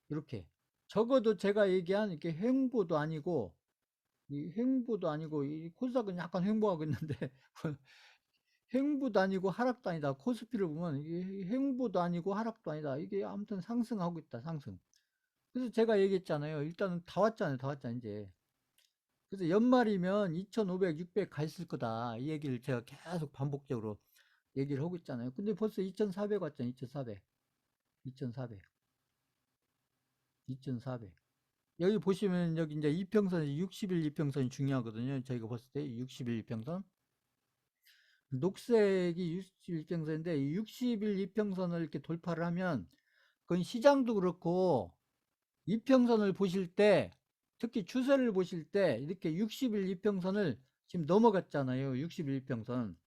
Speaker 1: 이렇게 적어도 제가 얘기한 이렇게 횡보도 아니고 이 코스닥은 약간 횡보하고 있는데 횡보도 아니고 하락도 아니다. 코스피를 보면 이게 횡보도 아니고 하락도 아니다. 이게 아무튼 상승하고 있다. 상승. 그래서 제가 얘기했잖아요. 일단은 다 왔잖아요. 이제. 그래서 연말이면 2,500, 600 가 있을 거다. 이 얘기를 제가 계속 반복적으로 얘기를 하고 있잖아요. 근데 벌써 2,400 왔잖아요. 2,400. 2,400. 2,400. 여기 보시면 여기 이제 이평선이 60일 이평선이 중요하거든요. 저희가 봤을 때 60일 이평선. 녹색이 60일 이평선인데 60일 이평선을 이렇게 돌파를 하면 그건 시장도 그렇고 이평선을 보실 때 특히 추세를 보실 때 이렇게 60일 이평선을 지금 넘어갔잖아요. 60일 이평선.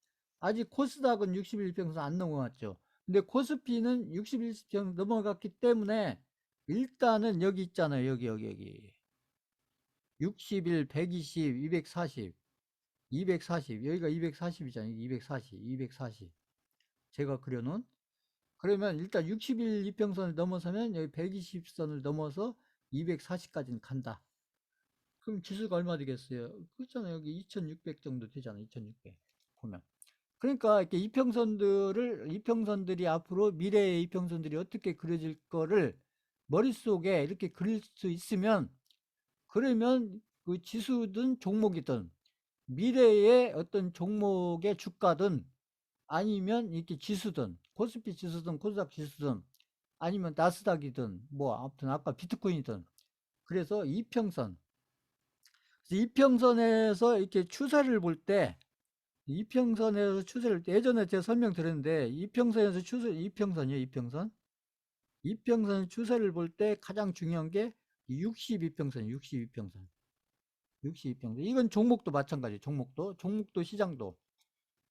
Speaker 1: 아직 코스닥은 60일 이평선 안 넘어갔죠. 근데 코스피는 60일 이평선 넘어갔기 때문에 일단은 여기 있잖아요. 여기. 60일, 120, 240, 240. 여기가 240이잖아요. 240. 제가 그려놓은. 그러면 일단 60일 이평선을 넘어서면 여기 120선을 넘어서 240까지는 간다. 그럼 지수가 얼마 되겠어요? 그렇잖아요. 여기 2600 정도 되잖아요. 2600 보면. 그러니까 이렇게 이평선들이 앞으로 미래의 이평선들이 어떻게 그려질 거를 머릿속에 이렇게 그릴 수 있으면 그러면 그 지수든 종목이든 미래의 어떤 종목의 주가든 아니면 이렇게 지수든 코스피 지수든 코스닥 지수든 아니면 나스닥이든 뭐 아무튼 아까 비트코인이든 그래서 이평선에서 이렇게 추세를 볼 때 이평선에서 추세를 예전에 제가 설명드렸는데 이평선에서 추세 이평선이요 이평선 추세를 볼 때 가장 중요한 게 62평선 62평선 이건 종목도 마찬가지 종목도 시장도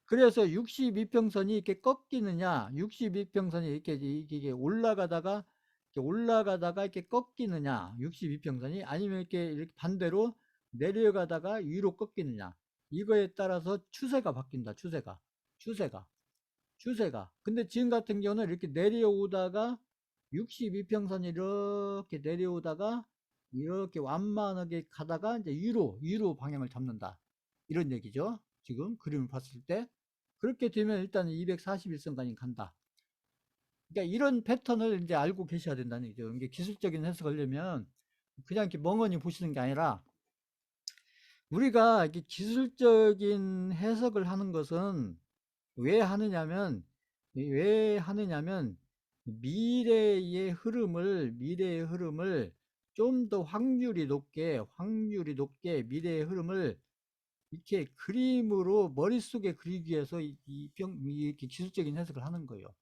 Speaker 1: 그래서 62평선이 이렇게 꺾이느냐 62평선이 이렇게 올라가다가 올라가다가 이렇게 꺾이느냐, 62평선이, 아니면 이렇게 반대로 내려가다가 위로 꺾이느냐, 이거에 따라서 추세가 바뀐다. 추세가 추세가. 근데 지금 같은 경우는 이렇게 내려오다가 62평선 이렇게 내려오다가 이렇게 완만하게 가다가 이제 위로 방향을 잡는다, 이런 얘기죠. 지금 그림을 봤을 때 그렇게 되면 일단 241선까지 간다. 그러니까 이런 패턴을 이제 알고 계셔야 된다는 얘기죠. 이게 기술적인 해석을 하려면 그냥 이렇게 멍하니 보시는 게 아니라, 우리가 이렇게 기술적인 해석을 하는 것은 왜 하느냐면 미래의 흐름을 좀 더 확률이 높게 미래의 흐름을 이렇게 그림으로 머릿속에 그리기 위해서 이렇게 기술적인 해석을 하는 거예요.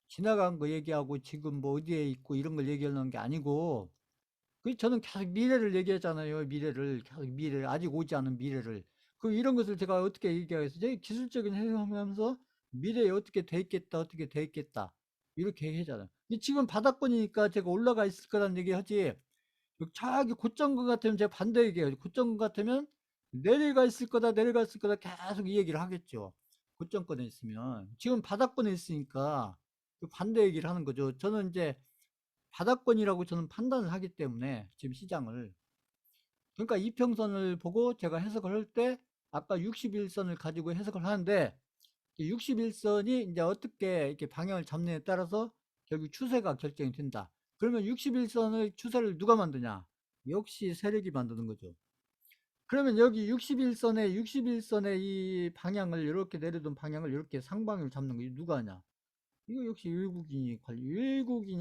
Speaker 1: 지나간 거 얘기하고 지금 뭐 어디에 있고 이런 걸 얘기하는 게 아니고, 저는 계속 미래를 얘기하잖아요. 계속 미래를, 아직 오지 않은 미래를. 이런 것을 제가 어떻게 얘기하겠어요? 기술적인 해석하면서 미래에 어떻게 돼 있겠다, 이렇게 얘기하잖아요. 근데 지금 바닥권이니까 제가 올라가 있을 거라는 얘기 하지, 저기 고점권 같으면 제가 반대 얘기해요. 고점권 같으면 내려가 있을 거다 계속 이 얘기를 하겠죠. 고점권에 있으면. 지금 바닥권에 있으니까 반대 얘기를 하는 거죠. 저는 이제 바닥권이라고 저는 판단을 하기 때문에 지금 시장을. 그러니까 이평선을 보고 제가 해석을 할 때 아까 61선을 가지고 해석을 하는데, 61선이 이제 어떻게 이렇게 방향을 잡느냐에 따라서 결국 추세가 결정이 된다. 그러면 61선의 추세를 누가 만드냐? 역시 세력이 만드는 거죠. 그러면 여기 61선의 이 방향을, 이렇게 내려둔 방향을 이렇게 상방으로 잡는 거 누가 하냐? 이거 역시 외국인이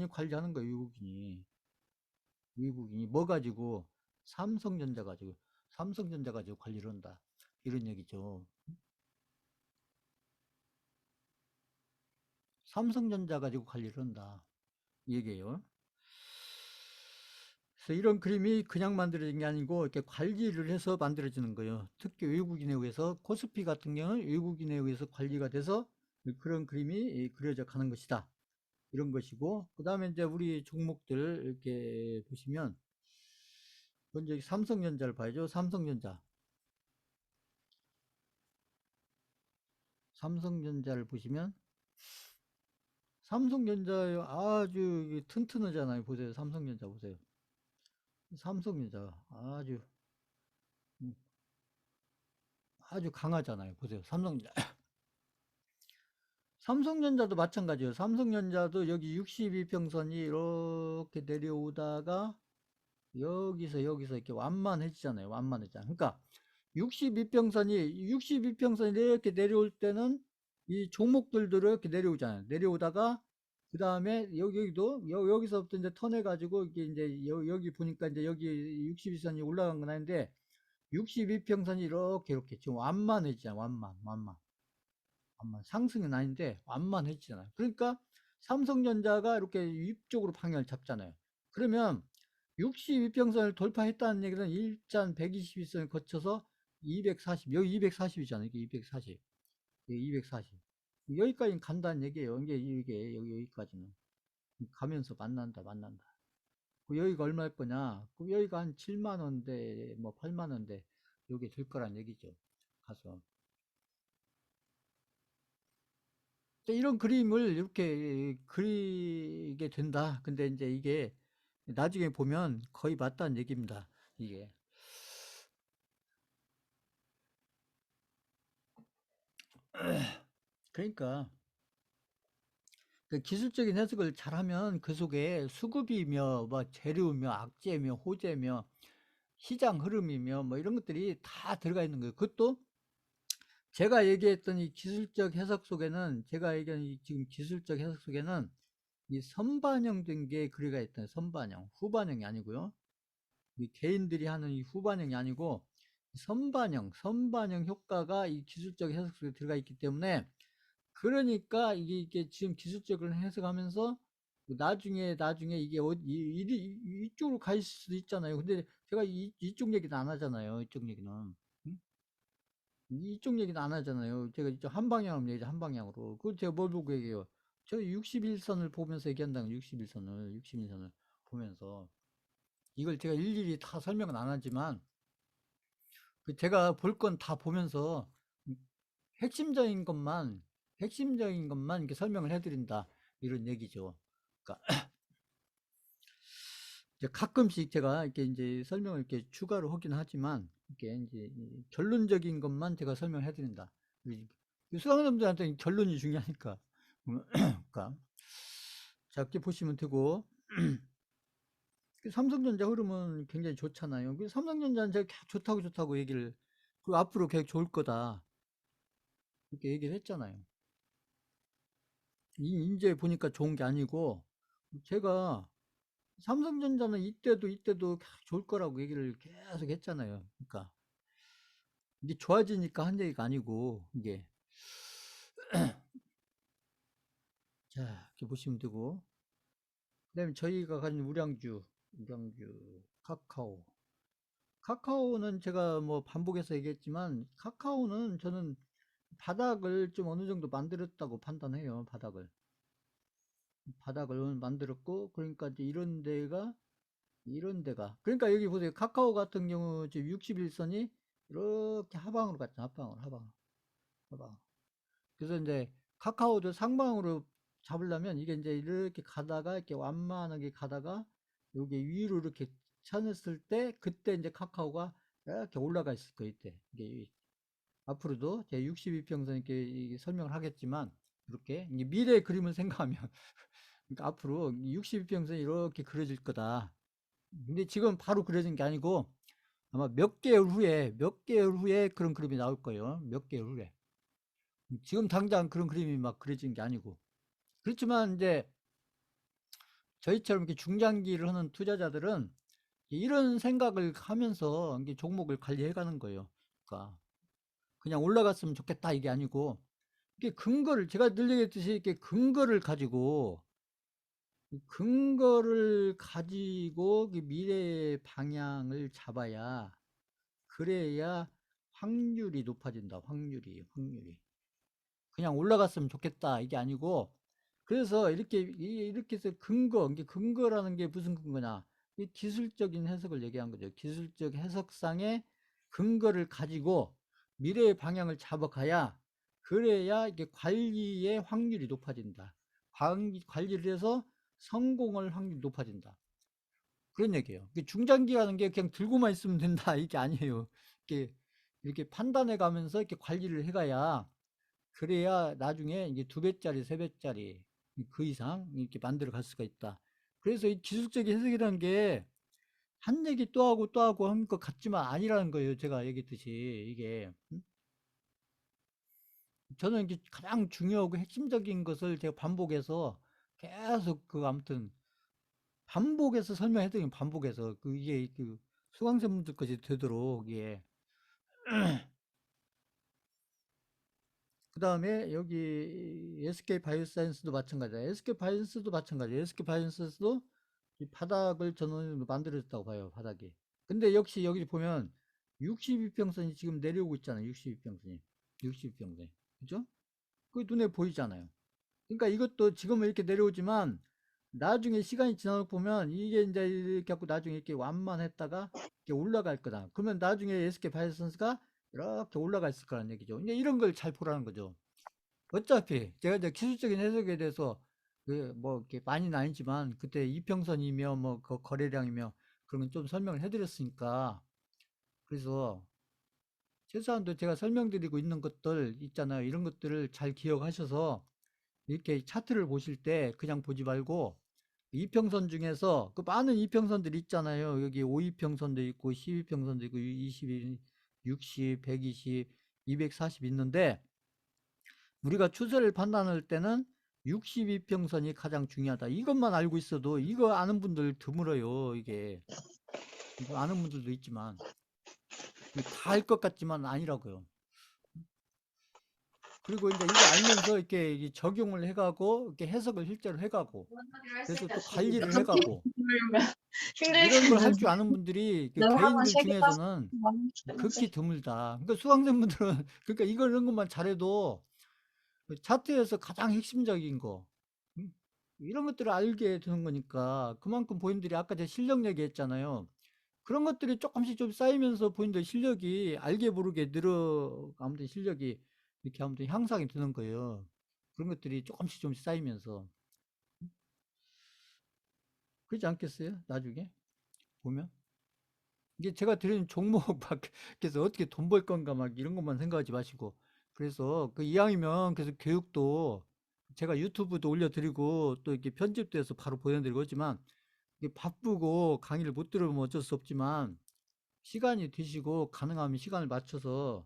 Speaker 1: 관리하는 거예요. 외국인이 뭐 가지고? 삼성전자 가지고 관리를 한다, 이런 얘기죠. 삼성전자 가지고 관리를 한다, 이 얘기예요. 그래서 이런 그림이 그냥 만들어진 게 아니고 이렇게 관리를 해서 만들어지는 거예요. 특히 외국인에 의해서, 코스피 같은 경우는 외국인에 의해서 관리가 돼서 그런 그림이 그려져 가는 것이다, 이런 것이고, 그 다음에 이제 우리 종목들 이렇게 보시면, 먼저 삼성전자를 봐야죠. 삼성전자를 보시면, 삼성전자 아주 튼튼하잖아요. 보세요. 삼성전자 보세요. 삼성전자 음, 아주 강하잖아요. 보세요. 삼성전자도 마찬가지예요. 삼성전자도 여기 62평선이 이렇게 내려오다가 여기서 이렇게 완만해지잖아요. 그러니까 62평선이 이렇게 내려올 때는 이 종목들도 이렇게 내려오잖아요. 내려오다가 그 다음에 여기도 여기서부터 이제 턴해가지고 이게 이제 여기 보니까 이제 여기 62선이 올라간 건 아닌데, 62평선이 이렇게 지금 완만해지잖아요. 완만. 상승은 아닌데 완만해지잖아요. 그러니까 삼성전자가 이렇게 위쪽으로 방향을 잡잖아요. 그러면 62평선을 돌파했다는 얘기는 일단 121선을 거쳐서 240, 여기 240이잖아요. 이게 240. 이게 240. 여기까지는 간다는 얘기예요. 이게 여기까지는. 가면서 만난다. 여기가 얼마일 거냐? 여기가 한 7만 원대, 뭐 8만 원대, 여기 될 거란 얘기죠. 가서. 이런 그림을 이렇게 그리게 된다. 근데 이제 이게 나중에 보면 거의 맞다는 얘기입니다. 이게. 그러니까 그 기술적인 해석을 잘하면 그 속에 수급이며 뭐 재료며 악재며 호재며 시장 흐름이며 뭐 이런 것들이 다 들어가 있는 거예요. 그것도 제가 얘기했던 이 기술적 해석 속에는, 제가 얘기한 이 지금 기술적 해석 속에는 이 선반영된 게 그려가 있던, 선반영, 후반영이 아니고요. 이 개인들이 하는 이 후반영이 아니고 선반영 효과가 이 기술적 해석 속에 들어가 있기 때문에, 그러니까 이게 지금 기술적으로 해석하면서 나중에 이게 이쪽으로 가 있을 수도 있잖아요. 근데 제가 이쪽 얘기는 안 하잖아요. 이쪽 얘기는. 응? 이쪽 얘기는 안 하잖아요. 제가 이쪽 한 방향으로 얘기죠. 한 방향으로. 그걸 제가 뭘 보고 얘기해요? 저 61선을 보면서 얘기한다는 61선을 보면서 이걸 제가 일일이 다 설명은 안 하지만 제가 볼 건 다 보면서 핵심적인 것만 이렇게 설명을 해드린다 이런 얘기죠. 그러니까 이제 가끔씩 제가 이렇게 이제 설명을 이렇게 추가로 하긴 하지만 이렇게 이제 결론적인 것만 제가 설명해 드린다. 수강자분들한테는 결론이 중요하니까. 그러니까 자, 이렇게 보시면 되고 삼성전자 흐름은 굉장히 좋잖아요. 삼성전자는 제가 계속 좋다고 얘기를 그 앞으로 계속 좋을 거다 이렇게 얘기를 했잖아요. 이제 보니까 좋은 게 아니고 제가 삼성전자는 이때도 계속 좋을 거라고 얘기를 계속 했잖아요. 그러니까 이게 좋아지니까 한 얘기가 아니고 이게 자 이렇게 보시면 되고 그다음에 저희가 가진 우량주 카카오는 제가 뭐 반복해서 얘기했지만 카카오는 저는 바닥을 좀 어느 정도 만들었다고 판단해요. 바닥을 만들었고 그러니까 이제 이런 데가 그러니까 여기 보세요. 카카오 같은 경우 지금 61선이 이렇게 하방으로 갔죠. 하방. 그래서 이제 카카오도 상방으로 잡으려면 이게 이제 이렇게 가다가 이렇게 완만하게 가다가 여기 위로 이렇게 쳐냈을 때 그때 이제 카카오가 이렇게 올라가 있을 거예요. 이때 이게 앞으로도 제 62평선 이렇게 설명을 하겠지만 이렇게 미래의 그림을 생각하면 그러니까 앞으로 62평선이 이렇게 그려질 거다. 근데 지금 바로 그려진 게 아니고 아마 몇 개월 후에 그런 그림이 나올 거예요. 몇 개월 후에. 지금 당장 그런 그림이 막 그려진 게 아니고. 그렇지만 이제 저희처럼 이렇게 중장기를 하는 투자자들은 이런 생각을 하면서 이게 종목을 관리해 가는 거예요. 그러니까 그냥 올라갔으면 좋겠다 이게 아니고 이게 근거를 제가 늘 얘기했듯이 이렇게 근거를 가지고 미래의 방향을 잡아야 그래야 확률이 높아진다. 확률이. 그냥 올라갔으면 좋겠다 이게 아니고 그래서 이렇게 해서 이게 근거라는 게 무슨 근거냐 이 기술적인 해석을 얘기한 거죠. 기술적 해석상의 근거를 가지고 미래의 방향을 잡아가야 그래야 이게 관리의 확률이 높아진다. 관리를 해서 성공할 확률이 높아진다. 그런 얘기예요. 중장기라는 게 그냥 들고만 있으면 된다 이게 아니에요. 이렇게 판단해 가면서 이렇게 관리를 해가야 그래야 나중에 이제 2배짜리, 3배짜리 그 이상 이렇게 만들어 갈 수가 있다. 그래서 이 기술적인 해석이라는 게 한 얘기 또 하고 한 것 같지만 아니라는 거예요. 제가 얘기했듯이 이게 저는 이게 가장 중요하고 핵심적인 것을 제가 반복해서 계속 아무튼 반복해서 설명해드리면 반복해서 이게 수강생분들까지 되도록 이게 그 다음에 여기 SK 바이오사이언스도 마찬가지야. SK 바이오사이언스도 이 바닥을 저는 만들어졌다고 봐요. 바닥이. 근데 역시 여기 보면 62평선이 지금 내려오고 있잖아요. 62평선이. 그죠? 그 눈에 보이잖아요. 그러니까 이것도 지금은 이렇게 내려오지만 나중에 시간이 지나고 보면 이게 이제 이렇게 갖고 나중에 이렇게 완만했다가 이렇게 올라갈 거다. 그러면 나중에 SK 바이오선스가 이렇게 올라가 있을 거라는 얘기죠. 이제 이런 걸 잘 보라는 거죠. 어차피 제가 이제 기술적인 해석에 대해서 뭐 이렇게 많이는 아니지만 그때 이평선이며 뭐 그 거래량이며 그런 건 좀 설명을 해드렸으니까 그래서 최소한도 제가 설명드리고 있는 것들 있잖아요. 이런 것들을 잘 기억하셔서 이렇게 차트를 보실 때 그냥 보지 말고 이평선 중에서 그 많은 이평선들이 있잖아요. 여기 5이평선도 있고 12평선도 있고 20, 60, 120, 240 있는데 우리가 추세를 판단할 때는 62평선이 가장 중요하다. 이것만 알고 있어도 이거 아는 분들 드물어요. 이거 아는 분들도 있지만 다 알 것 같지만 아니라고요. 그리고 이제 이거 알면서 이렇게 적용을 해가고 이렇게 해석을 실제로 해가고 그래서 또 관리를 해가고 이런 걸 할 줄 아는 분들이 개인들 중에서는 극히 드물다. 그러니까 수강생분들은 그러니까 이런 것만 잘해도 차트에서 가장 핵심적인 거 이런 것들을 알게 되는 거니까 그만큼 본인들이 아까 제가 실력 얘기했잖아요. 그런 것들이 조금씩 좀 쌓이면서 본인들 실력이 알게 모르게 아무튼 실력이 이렇게 아무튼 향상이 되는 거예요. 그런 것들이 조금씩 좀 쌓이면서. 그렇지 않겠어요? 나중에 보면. 이게 제가 드리는 종목 밖에서 어떻게 돈 벌 건가 막 이런 것만 생각하지 마시고. 그래서 그 이왕이면 그래서 교육도 제가 유튜브도 올려드리고 또 이렇게 편집돼서 바로 보내드리고 하지만 이게 바쁘고 강의를 못 들으면 어쩔 수 없지만 시간이 되시고 가능하면 시간을 맞춰서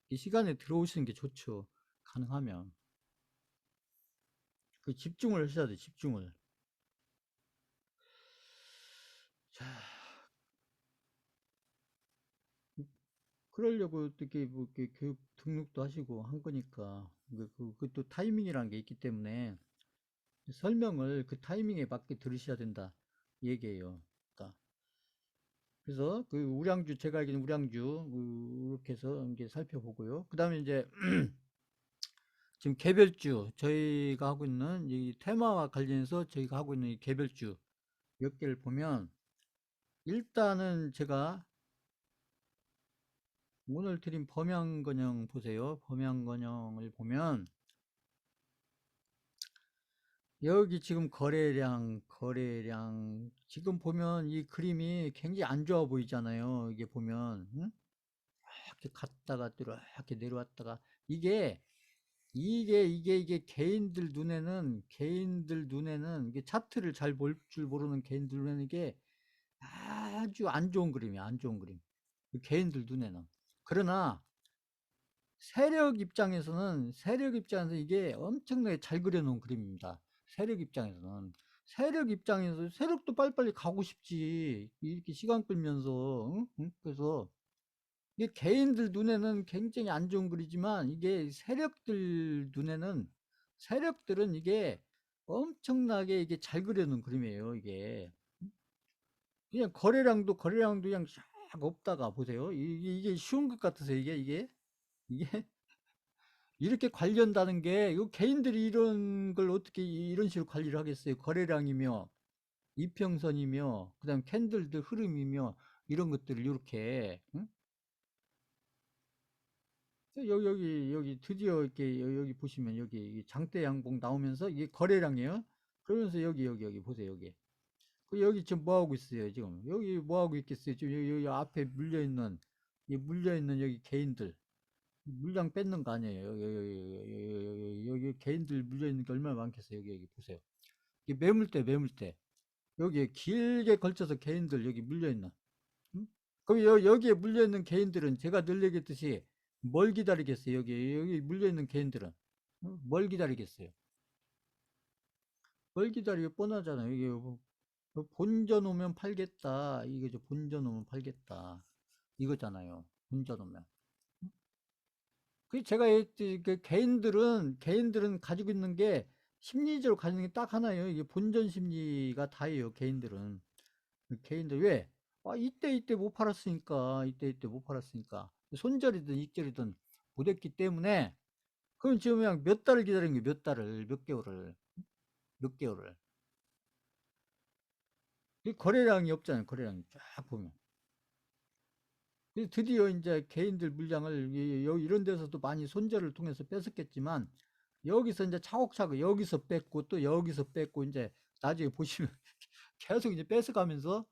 Speaker 1: 이 시간에 들어오시는 게 좋죠. 가능하면. 그 집중을 하셔야 돼, 집중을. 자, 그러려고 어떻게 뭐 이렇게 교육 등록도 하시고 한 거니까. 그또 타이밍이란 게 있기 때문에 설명을 그 타이밍에 맞게 들으셔야 된다. 이 얘기예요. 그러니까 그래서 그 우량주, 제가 알기로는 우량주, 이렇게 해서 이제 살펴보고요. 그 다음에 이제 지금 개별주, 저희가 하고 있는 이 테마와 관련해서 저희가 하고 있는 이 개별주 몇 개를 보면 일단은 제가 오늘 드린 범양건영 보세요. 범양건영을 보면 여기 지금 거래량 지금 보면 이 그림이 굉장히 안 좋아 보이잖아요. 이게 보면 응? 이렇게 갔다가 이렇게 내려왔다가 이게 개인들 눈에는 이게 차트를 잘 볼 줄 모르는 개인들 눈에는 이게 아주 안 좋은 그림이야. 안 좋은 그림. 개인들 눈에는. 그러나 세력 입장에서 이게 엄청나게 잘 그려놓은 그림입니다. 세력 입장에서는. 세력도 빨리빨리 가고 싶지. 이렇게 시간 끌면서. 응? 응? 그래서 이게 개인들 눈에는 굉장히 안 좋은 글이지만 이게 세력들은 이게 엄청나게 이게 잘 그려놓은 그림이에요. 이게 그냥 거래량도 그냥 쫙 없다가 보세요. 이게 쉬운 것 같으세요? 이게 이렇게 관리한다는 게 이거 개인들이 이런 걸 어떻게 이런 식으로 관리를 하겠어요? 거래량이며 이평선이며 그다음 캔들들 흐름이며 이런 것들을 이렇게 응? 여기 드디어 이렇게 여기 보시면 여기 장대 양봉 나오면서 이게 거래량이에요. 그러면서 여기 보세요. 여기 지금 뭐 하고 있어요? 지금 여기 뭐 하고 있겠어요? 지금 여기 앞에 물려 있는 여기 개인들 물량 뺏는 거 아니에요? 여기 개인들 물려 있는 게 얼마나 많겠어요? 여기 보세요. 이게 매물대 여기에 길게 걸쳐서 개인들 여기 물려 있는. 음? 그럼 여기에 물려 있는 개인들은 제가 늘 얘기했듯이 뭘 기다리겠어요? 여기 물려 있는 개인들은 뭘 기다리겠어요? 뭘 기다리고 뻔하잖아요. 이게 본전 오면 팔겠다. 이거죠. 본전 오면 팔겠다. 이거잖아요. 본전 오면. 그 제가 했지, 그 개인들은 가지고 있는 게 심리적으로 가지고 있는 게 딱 하나예요. 이게 본전 심리가 다예요. 개인들 왜? 이때 못 팔았으니까 손절이든 익절이든 못했기 때문에 그럼 지금 그냥 몇 달을 기다린 거예요. 몇 달을 몇 개월을 이 거래량이 없잖아요. 거래량이 쫙 보면 드디어 이제 개인들 물량을 이런 데서도 많이 손절을 통해서 뺏었겠지만 여기서 이제 차곡차곡 여기서 뺏고 또 여기서 뺏고 이제 나중에 보시면 계속 이제 뺏어가면서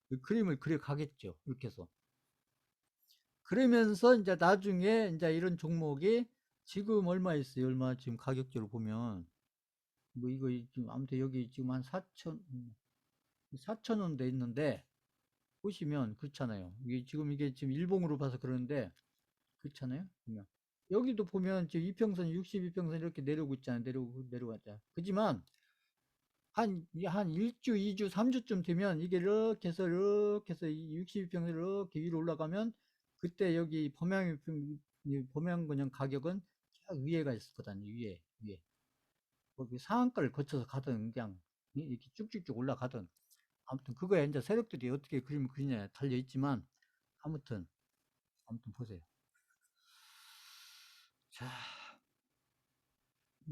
Speaker 1: 그 그림을 그려 가겠죠. 이렇게 해서. 그러면서 이제 나중에 이제 이런 종목이 지금 얼마 있어요? 얼마 지금 가격적으로 보면 뭐 이거 지금 아무튼 여기 지금 한 4천 원 돼 있는데 보시면 그렇잖아요. 이게 지금 일봉으로 봐서 그러는데 그렇잖아요. 보면 여기도 보면 지금 이평선 62평선 이렇게 내려오고 있잖아요. 내려가자. 그지만 한 1주, 2주, 3주쯤 되면 이게 이렇게 해서 62평선 이렇게 위로 올라가면 그때 여기 범양근영 가격은 쫙 위에가 있었거든요. 위에. 거기 상한가를 거쳐서 가든 그냥 이렇게 쭉쭉쭉 올라가든 아무튼 그거에 이제 세력들이 어떻게 그림을 그리냐에 달려 있지만 아무튼 보세요. 자,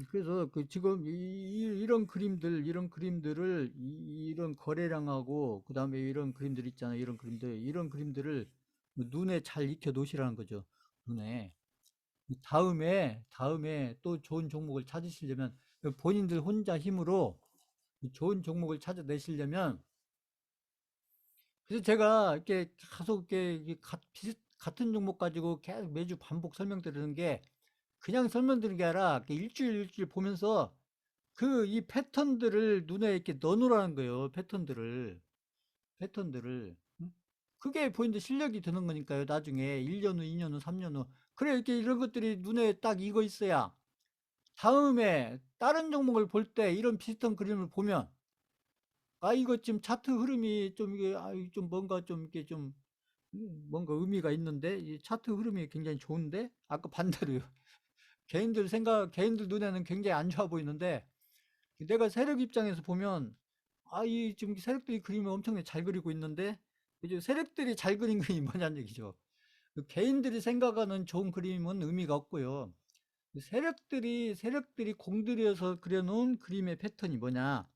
Speaker 1: 그래서 그 지금 이런 그림들을 이런 거래량하고 그다음에 이런 그림들 있잖아요. 이런 그림들을 눈에 잘 익혀 놓으시라는 거죠. 눈에. 다음에 또 좋은 종목을 찾으시려면 본인들 혼자 힘으로 좋은 종목을 찾아내시려면 그래서 제가 이렇게 계속 이렇게 같은 종목 가지고 계속 매주 반복 설명드리는 게 그냥 설명드리는 게 아니라 이렇게 일주일 보면서 이 패턴들을 눈에 이렇게 넣어놓으라는 거예요. 패턴들을. 응? 그게 본인들 실력이 드는 거니까요. 나중에 1년 후, 2년 후, 3년 후. 그래, 이렇게 이런 것들이 눈에 딱 익어 있어야 다음에 다른 종목을 볼 때 이런 비슷한 그림을 보면 아, 이거 지금 차트 흐름이 좀 이게, 아, 좀 뭔가 좀 이렇게 좀 뭔가 의미가 있는데 이 차트 흐름이 굉장히 좋은데 아까 반대로요. 개인들 눈에는 굉장히 안 좋아 보이는데 내가 세력 입장에서 보면 아, 이 지금 세력들이 그림을 엄청나게 잘 그리고 있는데 이제 세력들이 잘 그린 그림이 뭐냐는 얘기죠. 그 개인들이 생각하는 좋은 그림은 의미가 없고요. 세력들이 공들여서 그려놓은 그림의 패턴이 뭐냐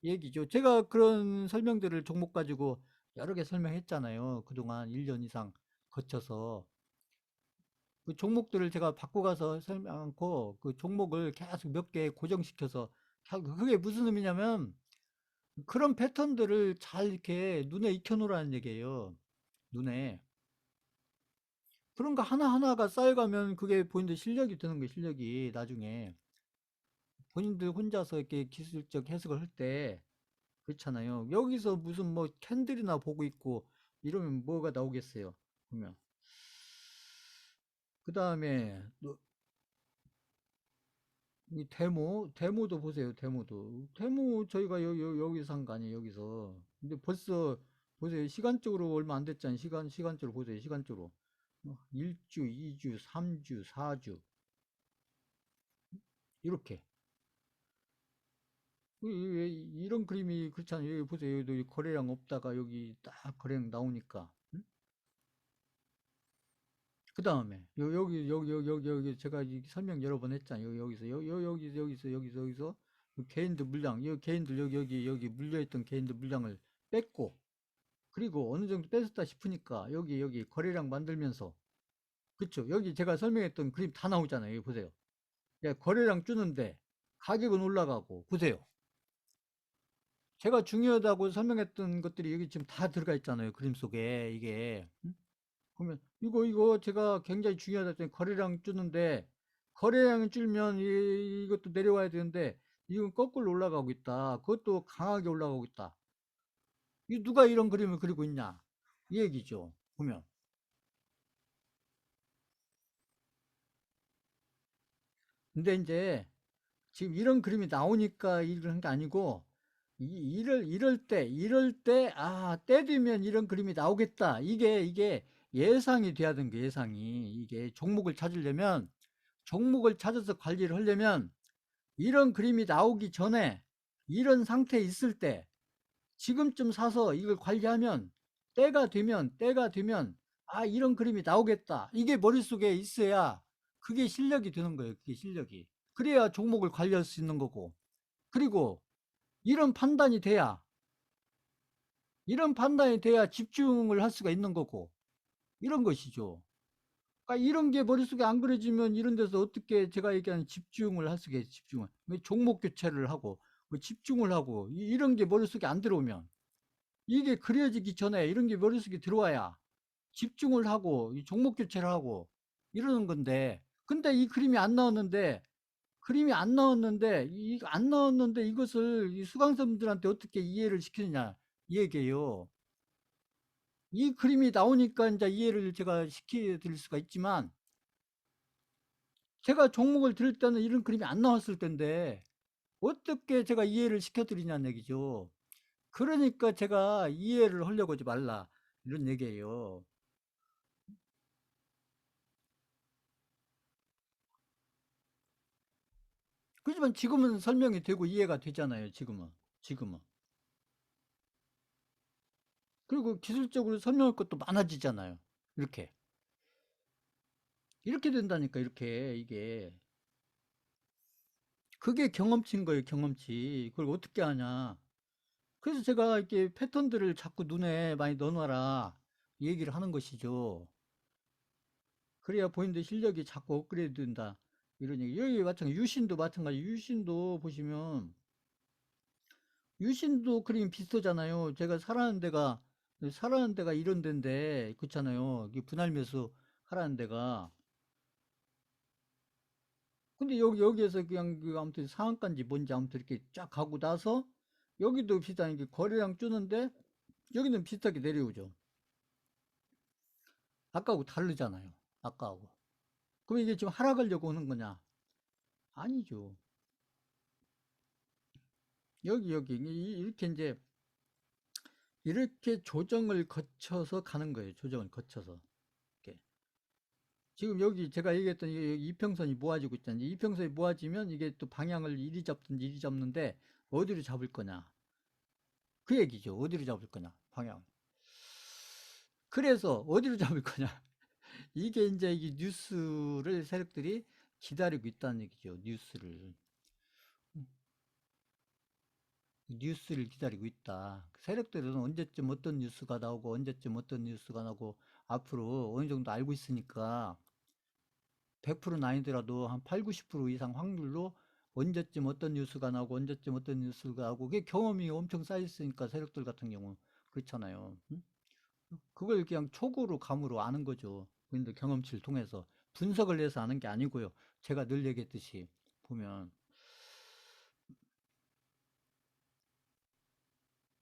Speaker 1: 이 얘기죠. 제가 그런 설명들을 종목 가지고 여러 개 설명했잖아요. 그동안 1년 이상 거쳐서 그 종목들을 제가 바꿔 가서 설명 않고 그 종목을 계속 몇 개 고정시켜서 그게 무슨 의미냐면 그런 패턴들을 잘 이렇게 눈에 익혀 놓으라는 얘기예요. 눈에. 그런 거 하나하나가 쌓여가면 그게 본인들 실력이 되는 거예요, 실력이. 나중에. 본인들 혼자서 이렇게 기술적 해석을 할 때, 그렇잖아요. 여기서 무슨 뭐 캔들이나 보고 있고, 이러면 뭐가 나오겠어요, 보면. 그 다음에, 이 데모도 보세요, 데모도. 데모 저희가 여기서 한 거 아니에요, 여기서. 근데 벌써, 보세요. 시간적으로 얼마 안 됐잖아요. 시간적으로 보세요, 시간적으로. 1주, 2주, 3주, 4주. 이렇게. 이런 그림이 그렇잖아요. 여기 보세요. 여기 거래량 없다가 여기 딱 거래량 나오니까. 그 다음에, 여기 제가 설명 여러 번 했잖아요. 여기서, 그 개인들 물량, 개인들 여기 물려있던 개인들 물량을 뺐고, 그리고 어느 정도 뺐었다 싶으니까 여기 거래량 만들면서, 그쵸? 여기 제가 설명했던 그림 다 나오잖아요. 여기 보세요. 예, 거래량 주는데 가격은 올라가고 보세요. 제가 중요하다고 설명했던 것들이 여기 지금 다 들어가 있잖아요. 그림 속에 이게. 응? 그러면 이거 제가 굉장히 중요하다 했더니 거래량 주는데 거래량이 줄면 이것도 내려와야 되는데 이건 거꾸로 올라가고 있다. 그것도 강하게 올라가고 있다. 이 누가 이런 그림을 그리고 있냐? 이 얘기죠. 보면. 근데 이제 지금 이런 그림이 나오니까 이런 게 아니고 이럴 때 때 되면 이런 그림이 나오겠다. 이게 예상이 돼야 되는 거 예상이. 이게 종목을 찾아서 관리를 하려면 이런 그림이 나오기 전에 이런 상태에 있을 때 지금쯤 사서 이걸 관리하면 때가 되면 아, 이런 그림이 나오겠다. 이게 머릿속에 있어야 그게 실력이 되는 거예요. 그게 실력이. 그래야 종목을 관리할 수 있는 거고. 그리고 이런 판단이 돼야 집중을 할 수가 있는 거고 이런 것이죠. 그러니까 이런 게 머릿속에 안 그려지면 이런 데서 어떻게 제가 얘기하는 집중을 할 수가 있어요. 집중을. 종목 교체를 하고 집중을 하고 이런 게 머릿속에 안 들어오면 이게 그려지기 전에 이런 게 머릿속에 들어와야 집중을 하고 이 종목 교체를 하고 이러는 건데 근데 이 그림이 안 나왔는데 이것을 이 수강생들한테 어떻게 이해를 시키느냐 이 얘기예요. 이 그림이 나오니까 이제 이해를 제가 시켜드릴 수가 있지만 제가 종목을 들을 때는 이런 그림이 안 나왔을 텐데 어떻게 제가 이해를 시켜드리냐는 얘기죠. 그러니까 제가 이해를 하려고 하지 말라 이런 얘기예요. 그렇지만 지금은 설명이 되고 이해가 되잖아요. 지금은. 그리고 기술적으로 설명할 것도 많아지잖아요. 이렇게 이렇게 된다니까 이렇게 이게 그게 경험치인 거예요, 경험치. 그걸 어떻게 하냐. 그래서 제가 이렇게 패턴들을 자꾸 눈에 많이 넣어놔라 얘기를 하는 것이죠. 그래야 본인들 실력이 자꾸 업그레이드 된다. 이런 얘기. 여기 마찬가지, 유신도 마찬가지. 유신도 보시면, 유신도 그림 비슷하잖아요. 제가 살아는 데가 이런 데인데, 그렇잖아요. 이게 분할매수 하라는 데가. 근데 여기에서 그냥 아무튼 상한가인지 뭔지 아무튼 이렇게 쫙 가고 나서, 여기도 비슷한 게 거래량 주는데, 여기는 비슷하게 내려오죠. 아까하고 다르잖아요. 아까하고. 그럼 이게 지금 하락하려고 오는 거냐? 아니죠. 여기 이렇게 이제 이렇게 조정을 거쳐서 가는 거예요. 조정을 거쳐서. 이렇게. 지금 여기 제가 얘기했던 이 이평선이 모아지고 있잖아요. 이평선이 모아지면 이게 또 방향을 이리 잡든지 이리 잡는데 어디로 잡을 거냐. 그 얘기죠. 어디로 잡을 거냐. 방향. 그래서 어디로 잡을 거냐. 이게 이제 이 뉴스를 세력들이 기다리고 있다는 얘기죠. 뉴스를. 뉴스를 기다리고 있다. 세력들은 언제쯤 어떤 뉴스가 나오고 언제쯤 어떤 뉴스가 나오고 앞으로 어느 정도 알고 있으니까 100%는 아니더라도 한 8, 90% 이상 확률로 언제쯤 어떤 뉴스가 나오고 언제쯤 어떤 뉴스가 나오고 그게 경험이 엄청 쌓여 있으니까 세력들 같은 경우 그렇잖아요. 응? 그걸 그냥 촉으로 감으로 아는 거죠. 본인들 경험치를 통해서 분석을 해서 아는 게 아니고요. 제가 늘 얘기했듯이 보면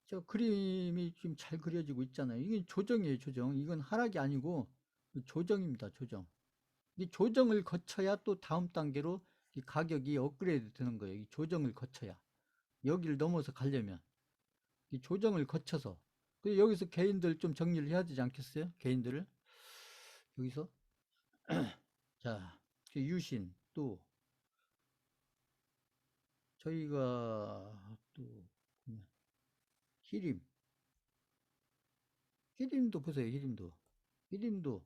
Speaker 1: 저 그림이 지금 잘 그려지고 있잖아요. 이게 조정이에요, 조정. 이건 하락이 아니고 조정입니다, 조정. 이 조정을 거쳐야 또 다음 단계로 이 가격이 업그레이드 되는 거예요. 이 조정을 거쳐야. 여기를 넘어서 가려면. 이 조정을 거쳐서. 여기서 개인들 좀 정리를 해야 되지 않겠어요? 개인들을. 여기서. 자, 유신, 또, 저희가 또, 히림. 히림도 보세요, 히림도. 히림도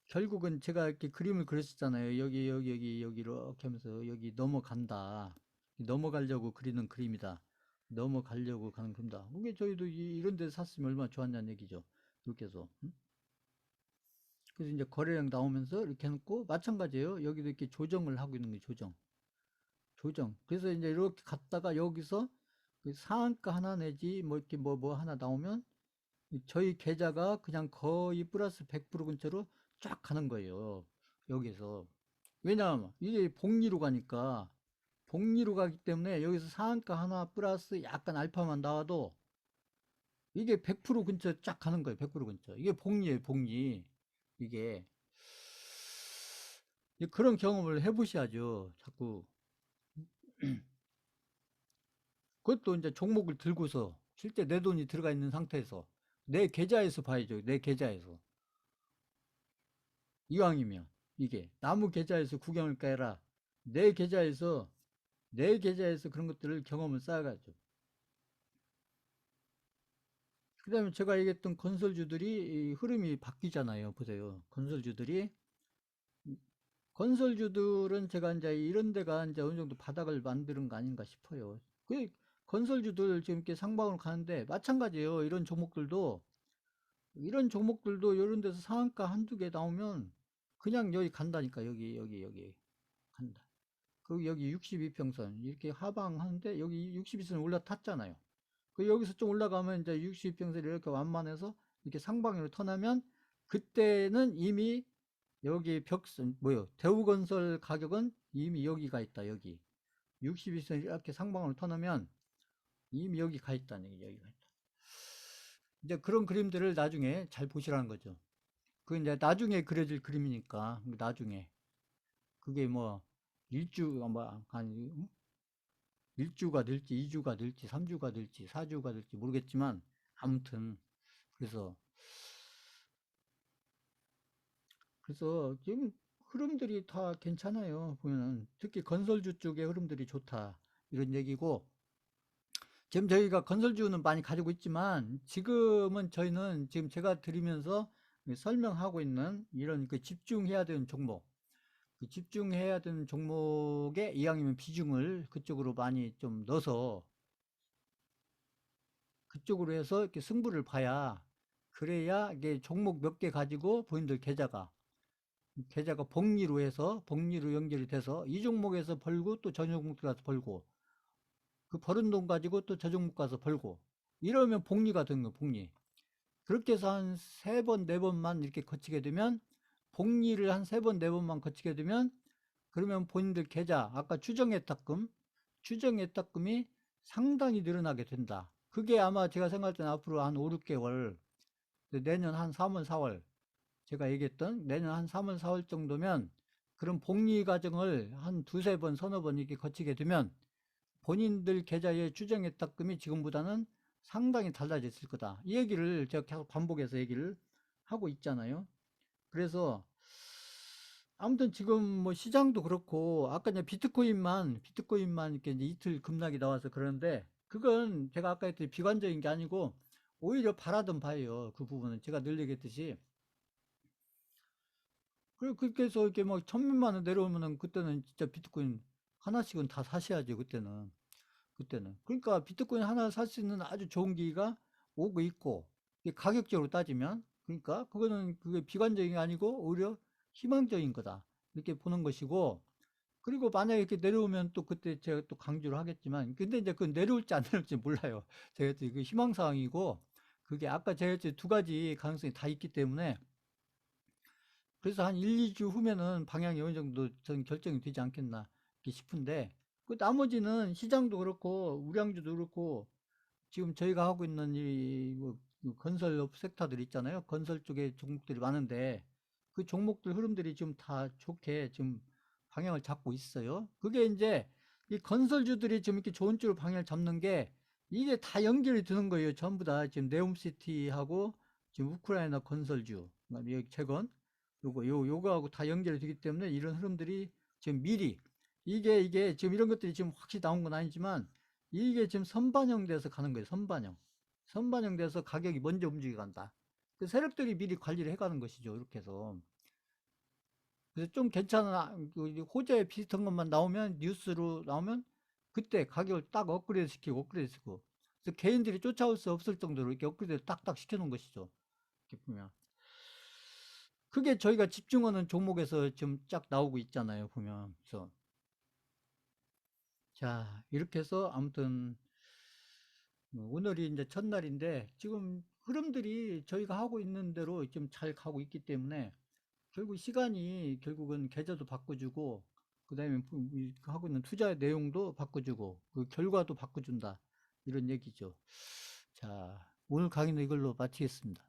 Speaker 1: 결국은 제가 이렇게 그림을 그렸었잖아요. 여기 이렇게 하면서 여기 넘어간다. 넘어가려고 그리는 그림이다. 넘어가려고 가는 그림이다. 그게 저희도 이런 데 샀으면 얼마나 좋았냐는 얘기죠. 이렇게 해서. 응? 그래서 이제 거래량 나오면서 이렇게 해놓고 마찬가지예요. 여기도 이렇게 조정을 하고 있는 거예요. 조정. 조정. 그래서 이제 이렇게 갔다가 여기서 그 상한가 하나 내지 뭐 이렇게 뭐 하나 나오면 저희 계좌가 그냥 거의 플러스 100% 근처로 쫙 가는 거예요. 여기서. 왜냐하면 이게 복리로 가니까 복리로 가기 때문에 여기서 상한가 하나 플러스 약간 알파만 나와도 이게 100% 근처 쫙 가는 거예요. 100% 근처. 이게 복리예요, 복리. 이게 그런 경험을 해보셔야죠. 자꾸 그것도 이제 종목을 들고서 실제 내 돈이 들어가 있는 상태에서 내 계좌에서 봐야죠. 내 계좌에서. 이왕이면 이게 나무 계좌에서 구경을 까라. 내 계좌에서 내 계좌에서 그런 것들을 경험을 쌓아가죠. 그 다음에 제가 얘기했던 건설주들이 흐름이 바뀌잖아요. 보세요. 건설주들은 제가 이제 이런 데가 이제 어느 정도 바닥을 만드는 거 아닌가 싶어요. 그 건설주들 지금 이렇게 상방으로 가는데 마찬가지예요. 이런 종목들도 이런 데서 상한가 한두 개 나오면 그냥 여기 간다니까. 여기 간다. 그 여기 62평선 이렇게 하방하는데 여기 62선 올라탔잖아요. 그 여기서 좀 올라가면 이제 62평선이 이렇게 완만해서 이렇게 상방으로 터나면 그때는 이미 여기 벽선 뭐요? 대우건설 가격은 이미 여기가 있다. 여기 62선 이렇게 상방으로 터나면 이미 여기 가 있다는 얘기. 여기가 있다. 이제 그런 그림들을 나중에 잘 보시라는 거죠. 그 이제 나중에 그려질 그림이니까 나중에 그게 뭐 일주 뭐한 1주가 될지 2주가 될지 3주가 될지 4주가 될지 모르겠지만 아무튼 그래서 지금 흐름들이 다 괜찮아요. 보면은 특히 건설주 쪽의 흐름들이 좋다 이런 얘기고 지금 저희가 건설주는 많이 가지고 있지만 지금은 저희는 지금 제가 드리면서 설명하고 있는 이런 그 집중해야 되는 종목 그 집중해야 되는 종목에 이왕이면 비중을 그쪽으로 많이 좀 넣어서 그쪽으로 해서 이렇게 승부를 봐야, 그래야 이게 종목 몇 개 가지고 본인들 계좌가 복리로 연결이 돼서 이 종목에서 벌고 또 저 종목 가서 벌고, 그 벌은 돈 가지고 또 저 종목 가서 벌고, 이러면 복리가 되는 거예요, 복리. 그렇게 해서 한 세 번, 네 번만 이렇게 거치게 되면, 복리를 한 세 번, 네 번만 거치게 되면, 그러면 본인들 계좌, 아까 추정예탁금이 상당히 늘어나게 된다. 그게 아마 제가 생각할 때는 앞으로 한 5, 6개월, 내년 한 3월, 4월, 제가 얘기했던 내년 한 3월, 4월 정도면 그런 복리 과정을 한 두세 번, 서너 번 이렇게 거치게 되면 본인들 계좌의 추정예탁금이 지금보다는 상당히 달라졌을 거다. 이 얘기를 제가 계속 반복해서 얘기를 하고 있잖아요. 그래서 아무튼 지금 뭐 시장도 그렇고, 아까 이제 비트코인만 이렇게 이제 이틀 급락이 나와서 그러는데, 그건 제가 아까 했듯이 비관적인 게 아니고 오히려 바라던 바예요. 그 부분은 제가 늘 얘기했듯이. 그리고 그렇게 해서 이렇게 막 천몇만 원 내려오면은 그때는 진짜 비트코인 하나씩은 다 사셔야죠. 그때는. 그러니까 비트코인 하나 살 수 있는 아주 좋은 기회가 오고 있고, 이게 가격적으로 따지면, 그러니까 그거는 그게 비관적인 게 아니고 오히려 희망적인 거다, 이렇게 보는 것이고. 그리고 만약에 이렇게 내려오면 또 그때 제가 또 강조를 하겠지만, 근데 이제 그 내려올지 안 내려올지 몰라요. 제가 그 희망사항이고, 그게 아까 제가 두 가지 가능성이 다 있기 때문에, 그래서 한 1, 2주 후면은 방향이 어느 정도 전 결정이 되지 않겠나 이렇게 싶은데, 그 나머지는 시장도 그렇고 우량주도 그렇고, 지금 저희가 하고 있는 이뭐 건설업 섹터들 있잖아요. 건설 쪽에 종목들이 많은데 그 종목들 흐름들이 지금 다 좋게 지금 방향을 잡고 있어요. 그게 이제 이 건설주들이 지금 이렇게 좋은 쪽으로 방향을 잡는 게, 이게 다 연결이 되는 거예요. 전부 다 지금 네옴시티하고 지금 우크라이나 건설주, 그다음에 여기 채건, 요거하고 다 연결이 되기 때문에 이런 흐름들이 지금 미리, 이게 지금 이런 것들이 지금 확실히 나온 건 아니지만, 이게 지금 선반영돼서 가는 거예요. 선반영돼서 가격이 먼저 움직여 간다. 그 세력들이 미리 관리를 해가는 것이죠. 이렇게 해서. 그래서 좀 괜찮은 호재 비슷한 것만 나오면, 뉴스로 나오면 그때 가격을 딱 업그레이드 시키고. 그래서 개인들이 쫓아올 수 없을 정도로 이렇게 업그레이드 딱딱 시켜놓은 것이죠. 이렇게 보면. 그게 저희가 집중하는 종목에서 지금 쫙 나오고 있잖아요. 보면. 그래서 자, 이렇게 해서 아무튼 오늘이 이제 첫날인데, 지금 흐름들이 저희가 하고 있는 대로 좀 잘 가고 있기 때문에, 결국 시간이 결국은 계좌도 바꿔주고, 그 다음에 하고 있는 투자의 내용도 바꿔주고, 그 결과도 바꿔준다, 이런 얘기죠. 자, 오늘 강의는 이걸로 마치겠습니다.